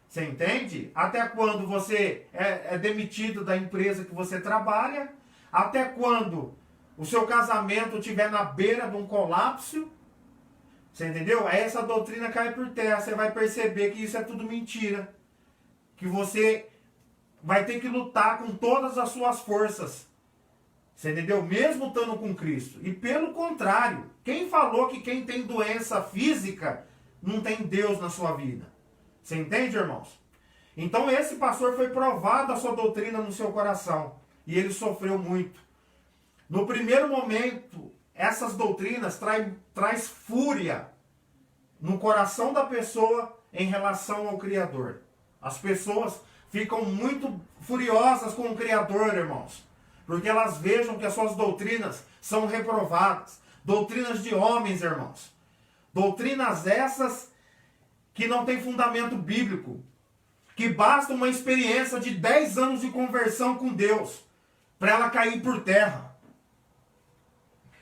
você entende? Até quando você é demitido da empresa que você trabalha, até quando o seu casamento estiver na beira de um colapso, você entendeu? Aí essa doutrina cai por terra, você vai perceber que isso é tudo mentira. Que você vai ter que lutar com todas as suas forças. Você entendeu? Mesmo estando com Cristo. E pelo contrário, quem falou que quem tem doença física não tem Deus na sua vida? Você entende, irmãos? Então esse pastor foi provado a sua doutrina no seu coração. e ele sofreu muito. No primeiro momento, essas doutrinas traz fúria no coração da pessoa em relação ao Criador. As pessoas ficam muito furiosas com o Criador, irmãos, porque elas vejam que as suas doutrinas são reprovadas. Doutrinas de homens, irmãos. Doutrinas essas que não têm fundamento bíblico, que basta uma experiência de 10 anos de conversão com Deus para ela cair por terra.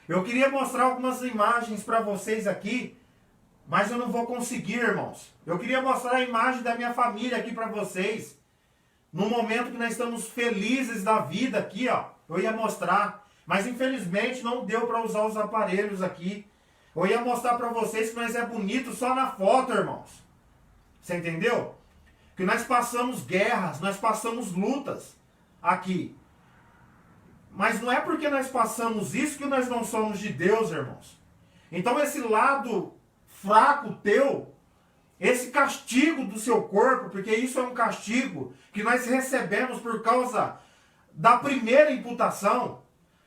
Eu queria mostrar algumas imagens para vocês aqui, mas eu não vou conseguir, irmãos. Eu queria mostrar a imagem da minha família aqui para vocês. No momento que nós estamos felizes da vida aqui, ó, eu ia mostrar. Mas infelizmente não deu para usar os aparelhos aqui. Eu ia mostrar para vocês que nós é bonito só na foto, irmãos. Você entendeu? Que nós passamos guerras, nós passamos lutas aqui. Mas não é porque nós passamos isso que nós não somos de Deus, irmãos. Então esse lado fraco teu, esse castigo do seu corpo, porque isso é um castigo que nós recebemos por causa da primeira imputação,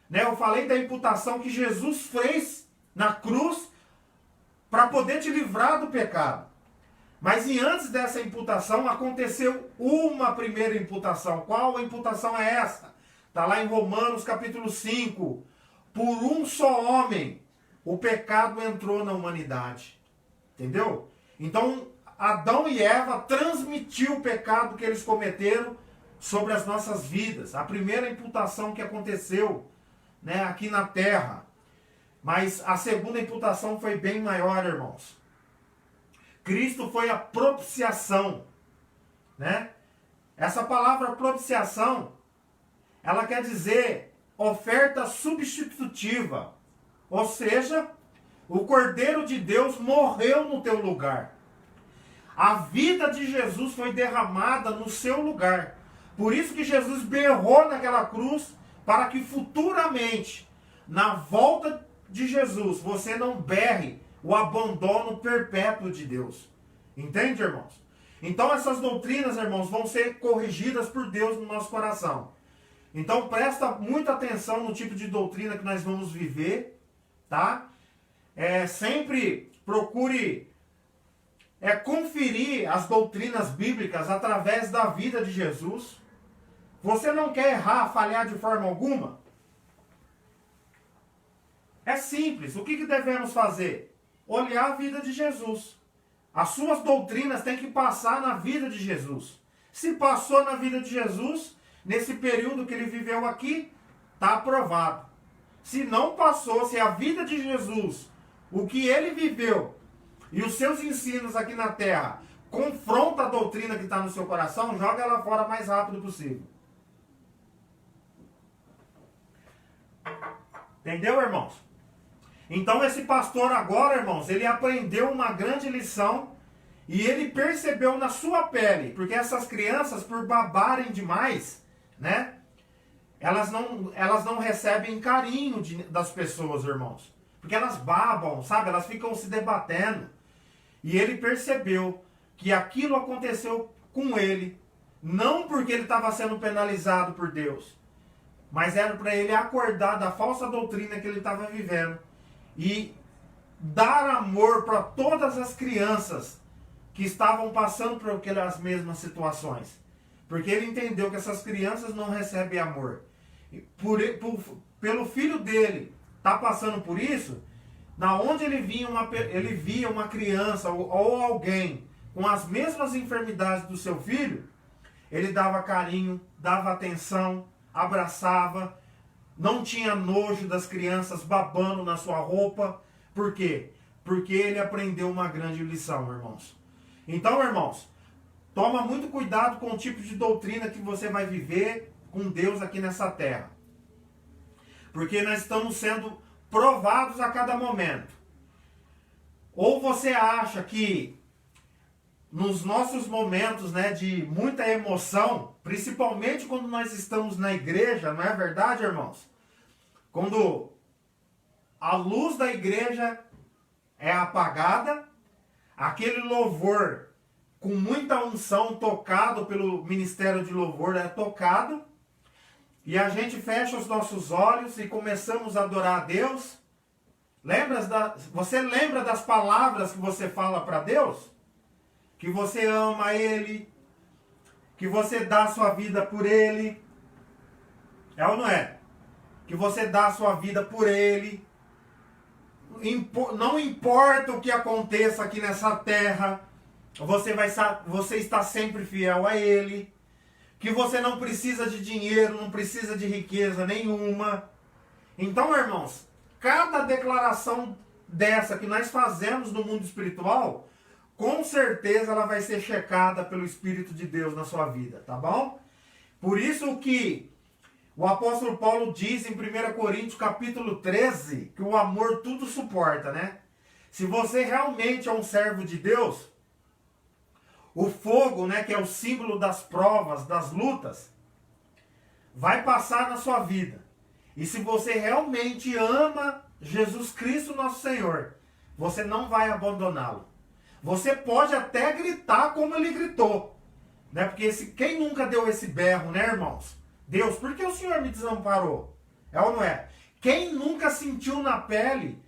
né? Eu falei da imputação que Jesus fez na cruz para poder te livrar do pecado. Mas e antes dessa imputação aconteceu uma primeira imputação. Qual a imputação é essa? Está lá em Romanos capítulo 5. Por um só homem o pecado entrou na humanidade. Entendeu? Então Adão e Eva transmitiu o pecado que eles cometeram sobre as nossas vidas. A primeira imputação que aconteceu, né, aqui na terra. Mas a segunda imputação foi bem maior, irmãos. Cristo foi a propiciação, né? Essa palavra propiciação, ela quer dizer oferta substitutiva. Ou seja, o Cordeiro de Deus morreu no teu lugar. A vida de Jesus foi derramada no seu lugar. Por isso que Jesus berrou naquela cruz, para que futuramente, na volta de Jesus, você não berre o abandono perpétuo de Deus. Entende, irmãos? Então essas doutrinas, irmãos, vão ser corrigidas por Deus no nosso coração. Então presta muita atenção no tipo de doutrina que nós vamos viver, tá? Sempre procure conferir as doutrinas bíblicas através da vida de Jesus. Você não quer errar, falhar de forma alguma? É simples. O que devemos fazer? Olhar a vida de Jesus. As suas doutrinas têm que passar na vida de Jesus. Se passou na vida de Jesus, nesse período que ele viveu aqui, está aprovado. Se não passou, se a vida de Jesus, o que ele viveu e os seus ensinos aqui na terra, confronta a doutrina que está no seu coração, joga ela fora o mais rápido possível. Entendeu, irmãos? Então esse pastor agora, irmãos, ele aprendeu uma grande lição e ele percebeu na sua pele, porque essas crianças, por babarem demais, né? Elas não recebem carinho das pessoas, irmãos. Porque elas babam, sabe? Elas ficam se debatendo. E ele percebeu que aquilo aconteceu com ele, não porque ele estava sendo penalizado por Deus, mas era para ele acordar da falsa doutrina que ele estava vivendo e dar amor para todas as crianças que estavam passando por aquelas mesmas situações. Porque ele entendeu que essas crianças não recebem amor. Pelo filho dele estar passando por isso, na onde ele via uma criança ou alguém com as mesmas enfermidades do seu filho, ele dava carinho, dava atenção, abraçava, não tinha nojo das crianças babando na sua roupa. Por quê? Porque ele aprendeu uma grande lição, irmãos. Então, irmãos, toma muito cuidado com o tipo de doutrina que você vai viver com Deus aqui nessa terra. Porque nós estamos sendo provados a cada momento. Ou você acha que nos nossos momentos, né, de muita emoção, principalmente quando nós estamos na igreja, não é verdade, irmãos? Quando a luz da igreja é apagada, aquele louvor com muita unção tocado pelo ministério de louvor é tocado, e a gente fecha os nossos olhos e começamos a adorar a Deus, você lembra das palavras que você fala para Deus? Que você ama Ele, que você dá a sua vida por Ele. É ou não é? Que você dá a sua vida por Ele. Não importa o que aconteça aqui nessa terra, você está sempre fiel a Ele. Que você não precisa de dinheiro, não precisa de riqueza nenhuma. Então, irmãos, cada declaração dessa que nós fazemos no mundo espiritual, com certeza ela vai ser checada pelo Espírito de Deus na sua vida, tá bom? Por isso que o apóstolo Paulo diz em 1 Coríntios capítulo 13, que o amor tudo suporta, né? Se você realmente é um servo de Deus, o fogo, né, que é o símbolo das provas, das lutas, vai passar na sua vida. E se você realmente ama Jesus Cristo nosso Senhor, você não vai abandoná-lo. Você pode até gritar como ele gritou, né? Porque quem nunca deu esse berro, né, irmãos? Deus, por que o Senhor me desamparou? É ou não é? Quem nunca sentiu na pele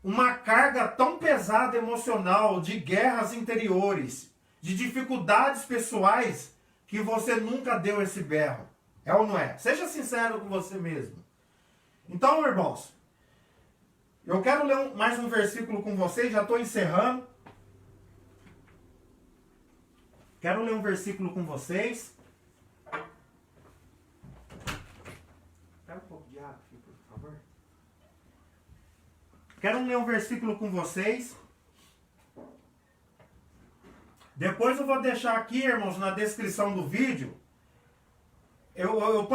uma carga tão pesada emocional de guerras interiores, de dificuldades pessoais, que você nunca deu esse berro? É ou não é? Seja sincero com você mesmo. Então, irmãos, eu quero ler mais um versículo com vocês, já estou encerrando. Quero ler um versículo com vocês. Pega um pouco de água aqui, por favor. Quero ler um versículo com vocês. Depois eu vou deixar aqui, irmãos, na descrição do vídeo. Eu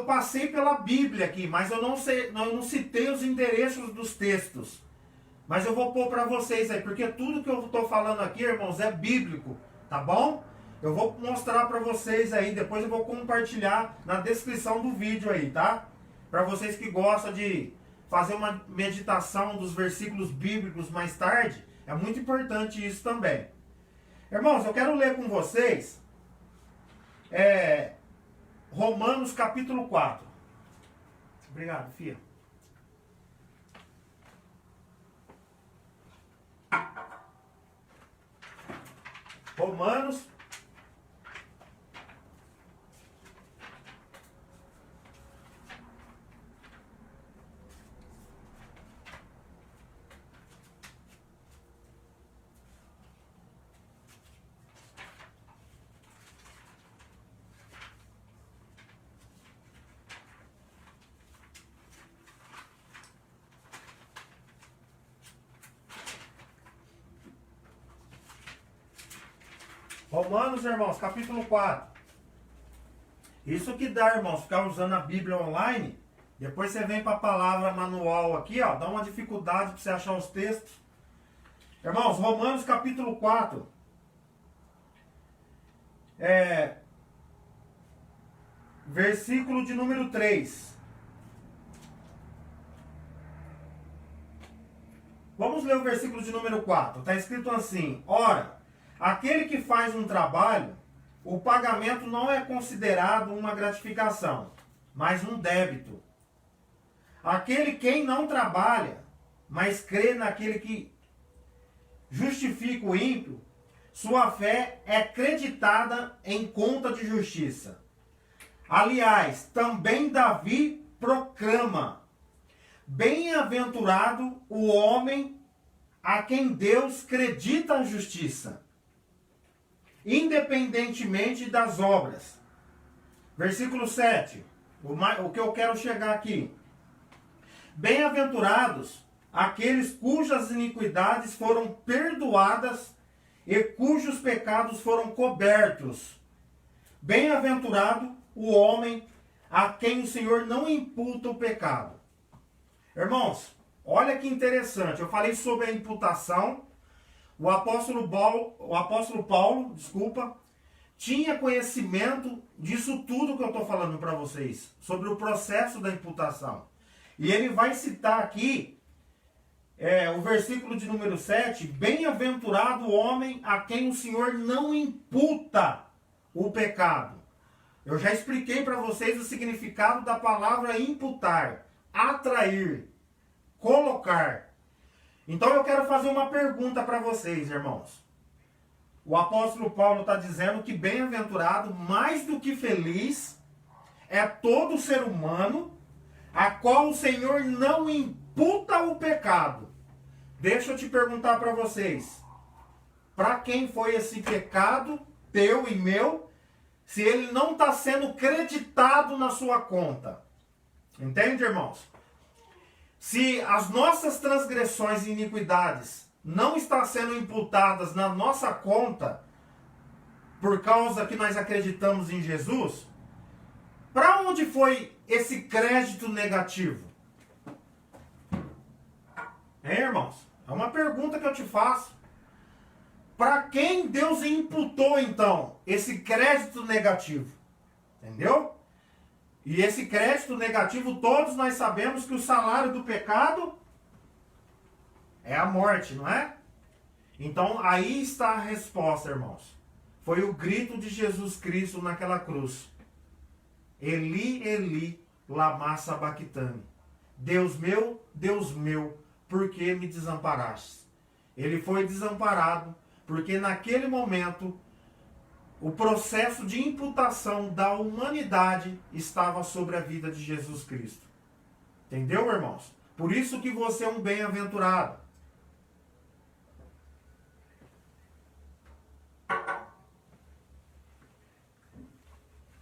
passei pela Bíblia aqui, mas eu não citei os endereços dos textos. Mas eu vou pôr para vocês aí, porque tudo que eu estou falando aqui, irmãos, é bíblico, tá bom? Eu vou mostrar para vocês aí, depois eu vou compartilhar na descrição do vídeo aí, tá? Para vocês que gostam de fazer uma meditação dos versículos bíblicos mais tarde, é muito importante isso também. Irmãos, eu quero ler com vocês Romanos capítulo 4. Obrigado, filha. Romanos Romanos, irmãos, capítulo 4. Isso que dá, irmãos, ficar usando a Bíblia online. Depois você vem para a palavra manual aqui, ó. Dá uma dificuldade para você achar os textos. Irmãos, Romanos capítulo 4. Versículo de número 3. Vamos ler o versículo de número 4. Está escrito assim: ora, aquele que faz um trabalho, o pagamento não é considerado uma gratificação, mas um débito. Quem não trabalha, mas crê naquele que justifica o ímpio, sua fé é creditada em conta de justiça. Aliás, também Davi proclama: bem-aventurado o homem a quem Deus credita a justiça, independentemente das obras. Versículo 7. O que eu quero chegar aqui. Bem-aventurados aqueles cujas iniquidades foram perdoadas e cujos pecados foram cobertos. Bem-aventurado o homem a quem o Senhor não imputa o pecado. Irmãos, olha que interessante. Eu falei sobre a imputação. O apóstolo Paulo, tinha conhecimento disso tudo que eu estou falando para vocês, sobre o processo da imputação. E ele vai citar aqui o versículo de número 7, bem-aventurado o homem a quem o Senhor não imputa o pecado. Eu já expliquei para vocês o significado da palavra imputar, atrair, colocar. Então eu quero fazer uma pergunta para vocês, irmãos. O apóstolo Paulo está dizendo que bem-aventurado, mais do que feliz, é todo ser humano a qual o Senhor não imputa o pecado. Deixa eu te perguntar para vocês. Para quem foi esse pecado, teu e meu, se ele não está sendo creditado na sua conta? Entende, irmãos? Se as nossas transgressões e iniquidades não estão sendo imputadas na nossa conta, por causa que nós acreditamos em Jesus, para onde foi esse crédito negativo? Hein, irmãos? É uma pergunta que eu te faço. Para quem Deus imputou, então, esse crédito negativo? Entendeu? E esse crédito negativo, todos nós sabemos que o salário do pecado é a morte, não é? Então, aí está a resposta, irmãos. Foi o grito de Jesus Cristo naquela cruz. Eli, Eli, lama sabachthani. Deus meu, por que me desamparaste? Ele foi desamparado porque naquele momento o processo de imputação da humanidade estava sobre a vida de Jesus Cristo. Entendeu, irmãos? Por isso que você é um bem-aventurado.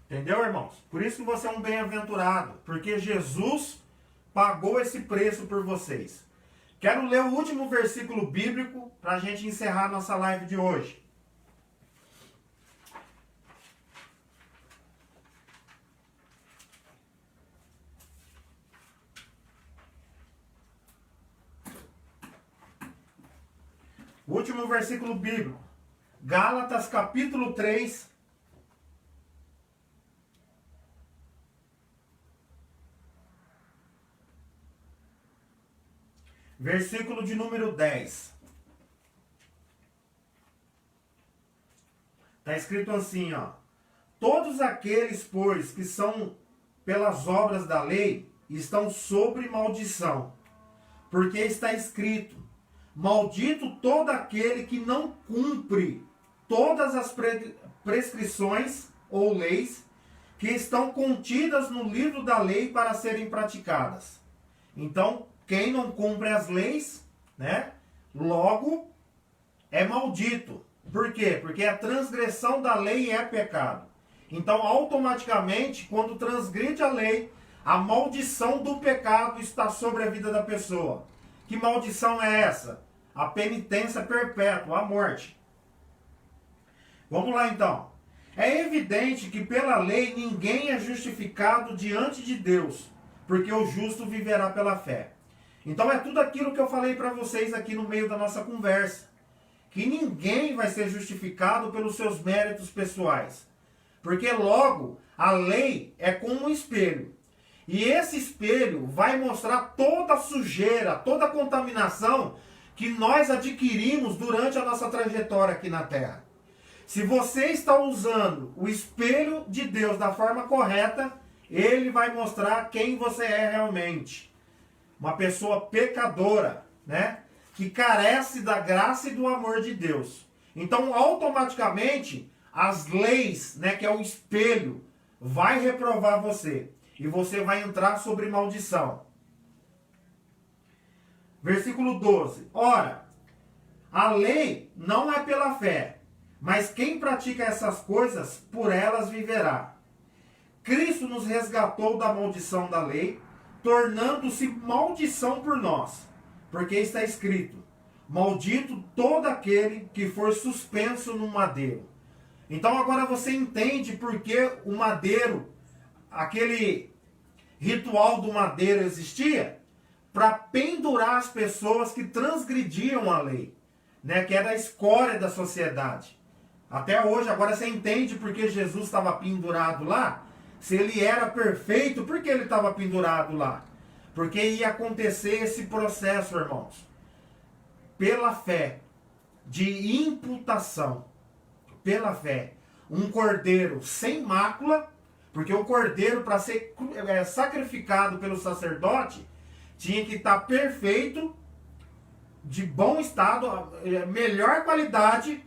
Entendeu, irmãos? Por isso que você é um bem-aventurado. Porque Jesus pagou esse preço por vocês. Quero ler o último versículo bíblico para a gente encerrar nossa live de hoje. O último versículo bíblico. Gálatas capítulo 3. Versículo de número 10. Está escrito assim, ó. Todos aqueles, pois, que são pelas obras da lei, estão sobre maldição. Porque está escrito, maldito todo aquele que não cumpre todas as prescrições ou leis que estão contidas no livro da lei para serem praticadas. Então, quem não cumpre as leis, né, logo é maldito. Por quê? Porque a transgressão da lei é pecado. Então, automaticamente, quando transgride a lei, a maldição do pecado está sobre a vida da pessoa. Que maldição é essa? A penitência perpétua, a morte. Vamos lá então. É evidente que pela lei ninguém é justificado diante de Deus, porque o justo viverá pela fé. Então é tudo aquilo que eu falei para vocês aqui no meio da nossa conversa. Que ninguém vai ser justificado pelos seus méritos pessoais. Porque logo, a lei é como um espelho. E esse espelho vai mostrar toda a sujeira, toda a contaminação que nós adquirimos durante a nossa trajetória aqui na Terra. Se você está usando o espelho de Deus da forma correta, ele vai mostrar quem você é realmente. Uma pessoa pecadora, né? Que carece da graça e do amor de Deus. Então, automaticamente, as leis, né, que é o espelho, vai reprovar você. E você vai entrar sobre maldição. Versículo 12. Ora, a lei não é pela fé, mas quem pratica essas coisas, por elas viverá. Cristo nos resgatou da maldição da lei, tornando-se maldição por nós. Porque está escrito, maldito todo aquele que for suspenso no madeiro. Então agora você entende por que o madeiro, aquele ritual do madeiro existia? Para pendurar as pessoas que transgrediam a lei, né? Que era a escória da sociedade. Até hoje, agora você entende por que Jesus estava pendurado lá? Se ele era perfeito, por que ele estava pendurado lá? Porque ia acontecer esse processo, irmãos. Pela fé, de imputação. Pela fé. Um cordeiro sem mácula Porque o cordeiro, para ser sacrificado pelo sacerdote, tinha que estar perfeito, de bom estado, melhor qualidade,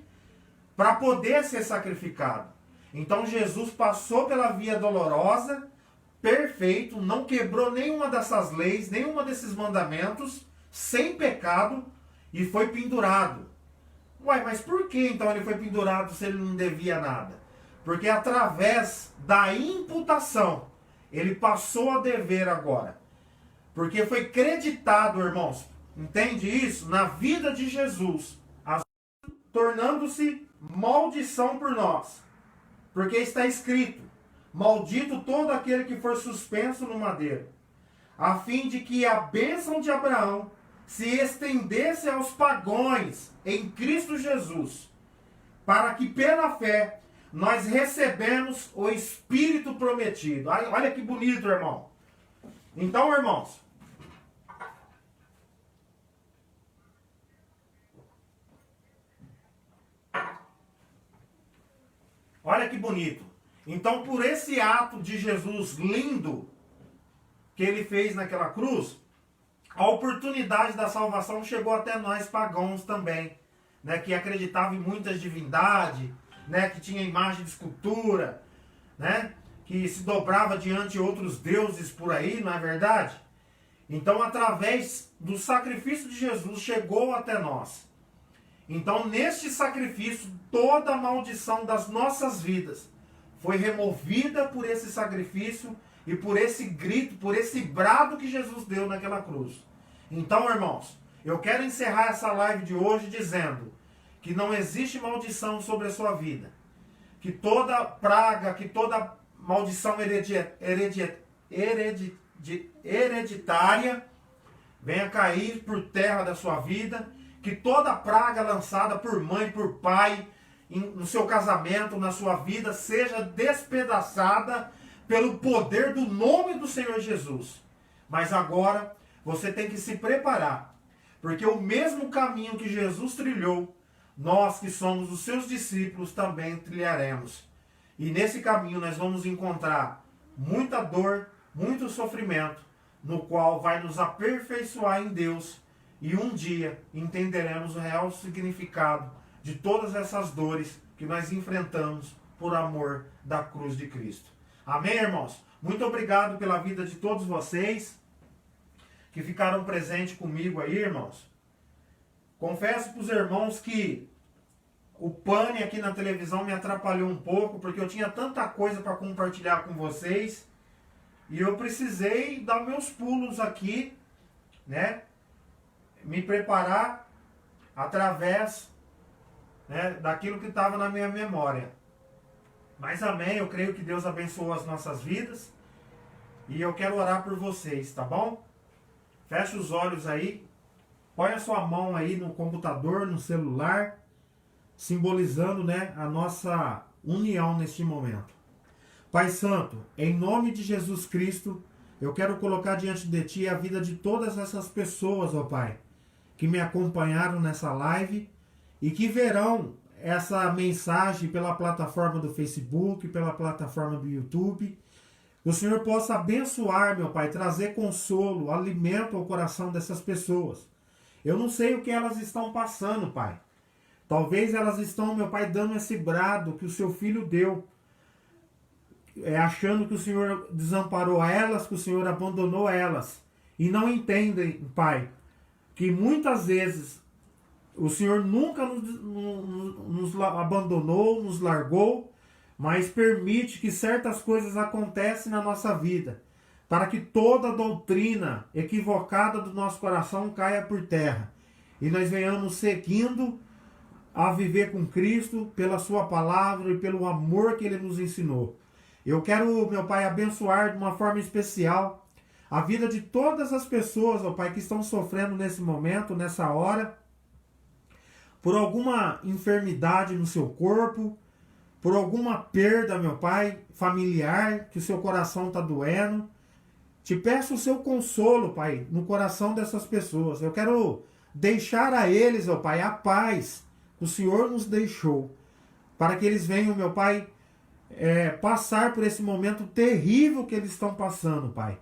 para poder ser sacrificado. Então Jesus passou pela via dolorosa, perfeito, não quebrou nenhuma dessas leis, nenhuma desses mandamentos, sem pecado, e foi pendurado. Uai, mas por que então ele foi pendurado se ele não devia nada? Porque através da imputação, ele passou a dever agora. Porque foi creditado, irmãos, entende isso? Na vida de Jesus, tornando-se maldição por nós. Porque está escrito: maldito todo aquele que for suspenso no madeiro, a fim de que a bênção de Abraão se estendesse aos pagãos em Cristo Jesus, para que pela fé nós recebemos o Espírito prometido. Olha que bonito, irmão. Então, irmãos, olha que bonito. Então, por esse ato de Jesus lindo que ele fez naquela cruz, a oportunidade da salvação chegou até nós pagãos também, né, que acreditavam em muitas divindades, né, que tinha imagem de escultura, né, que se dobrava diante de outros deuses por aí, não é verdade? Então, através do sacrifício de Jesus, chegou até nós. Então, neste sacrifício, toda a maldição das nossas vidas foi removida por esse sacrifício e por esse grito, por esse brado que Jesus deu naquela cruz. Então, irmãos, eu quero encerrar essa live de hoje dizendo que não existe maldição sobre a sua vida. Que toda praga, que toda maldição hereditária venha cair por terra da sua vida. Que toda praga lançada por mãe, por pai, no seu casamento, na sua vida, seja despedaçada pelo poder do nome do Senhor Jesus. Mas agora você tem que se preparar, porque o mesmo caminho que Jesus trilhou, nós que somos os seus discípulos também trilharemos. E nesse caminho nós vamos encontrar muita dor, muito sofrimento, no qual vai nos aperfeiçoar em Deus. E um dia entenderemos o real significado de todas essas dores que nós enfrentamos por amor da cruz de Cristo. Amém, irmãos? Muito obrigado pela vida de todos vocês que ficaram presentes comigo aí, irmãos. Confesso para os irmãos que o pane aqui na televisão me atrapalhou um pouco, porque eu tinha tanta coisa para compartilhar com vocês e eu precisei dar meus pulos aqui, né? Me preparar através, né, daquilo que estava na minha memória. Mas amém, eu creio que Deus abençoou as nossas vidas e eu quero orar por vocês, tá bom? Feche os olhos aí, põe a sua mão aí no computador, no celular, simbolizando, né, a nossa união neste momento. Pai Santo, em nome de Jesus Cristo, eu quero colocar diante de Ti a vida de todas essas pessoas, ó Pai, que me acompanharam nessa live e que verão essa mensagem pela plataforma do Facebook, pela plataforma do YouTube. Que o Senhor possa abençoar, meu Pai, trazer consolo, alimento ao coração dessas pessoas. Eu não sei o que elas estão passando, Pai. Talvez elas estão, meu Pai, dando esse brado que o Seu Filho deu, achando que o Senhor desamparou elas, que o Senhor abandonou elas. E não entendem, Pai, que muitas vezes o Senhor nunca nos abandonou, nos largou, mas permite que certas coisas aconteçam na nossa vida, para que toda doutrina equivocada do nosso coração caia por terra, e nós venhamos seguindo a viver com Cristo, pela Sua palavra e pelo amor que Ele nos ensinou. Eu quero, meu Pai, abençoar de uma forma especial a vida de todas as pessoas, ó Pai, que estão sofrendo nesse momento, nessa hora, por alguma enfermidade no seu corpo, por alguma perda, meu Pai, familiar, que o seu coração está doendo. Te peço o seu consolo, Pai, no coração dessas pessoas. Eu quero deixar a eles, ó Pai, a paz que o Senhor nos deixou, para que eles venham, meu Pai, passar por esse momento terrível que eles estão passando, Pai.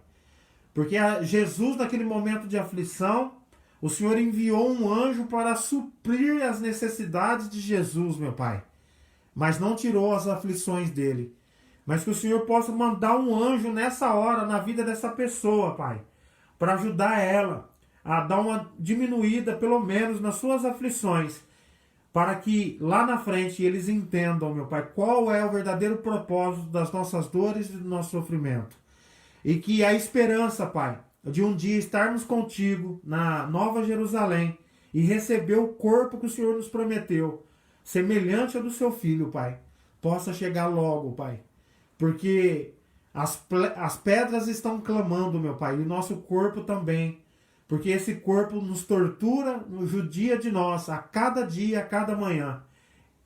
Porque Jesus, naquele momento de aflição, o Senhor enviou um anjo para suprir as necessidades de Jesus, meu Pai. Mas não tirou as aflições dele. Mas que o Senhor possa mandar um anjo nessa hora, na vida dessa pessoa, Pai. Para ajudar ela a dar uma diminuída, pelo menos, nas suas aflições. Para que lá na frente eles entendam, meu Pai, qual é o verdadeiro propósito das nossas dores e do nosso sofrimento. E que a esperança, Pai, de um dia estarmos contigo na Nova Jerusalém e receber o corpo que o Senhor nos prometeu, semelhante ao do seu Filho, Pai, possa chegar logo, Pai. Porque as pedras estão clamando, meu Pai, e o nosso corpo também. Porque esse corpo nos tortura, nos judia de nós, a cada dia, a cada manhã.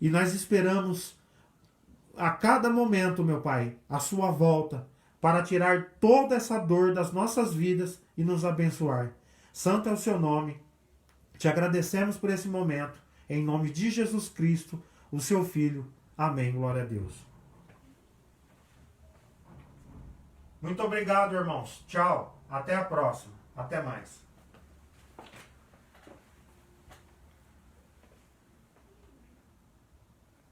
E nós esperamos a cada momento, meu Pai, a sua volta, para tirar toda essa dor das nossas vidas e nos abençoar. Santo é o seu nome. Te agradecemos por esse momento. Em nome de Jesus Cristo, o seu Filho. Amém. Glória a Deus. Muito obrigado, irmãos. Tchau. Até a próxima. Até mais.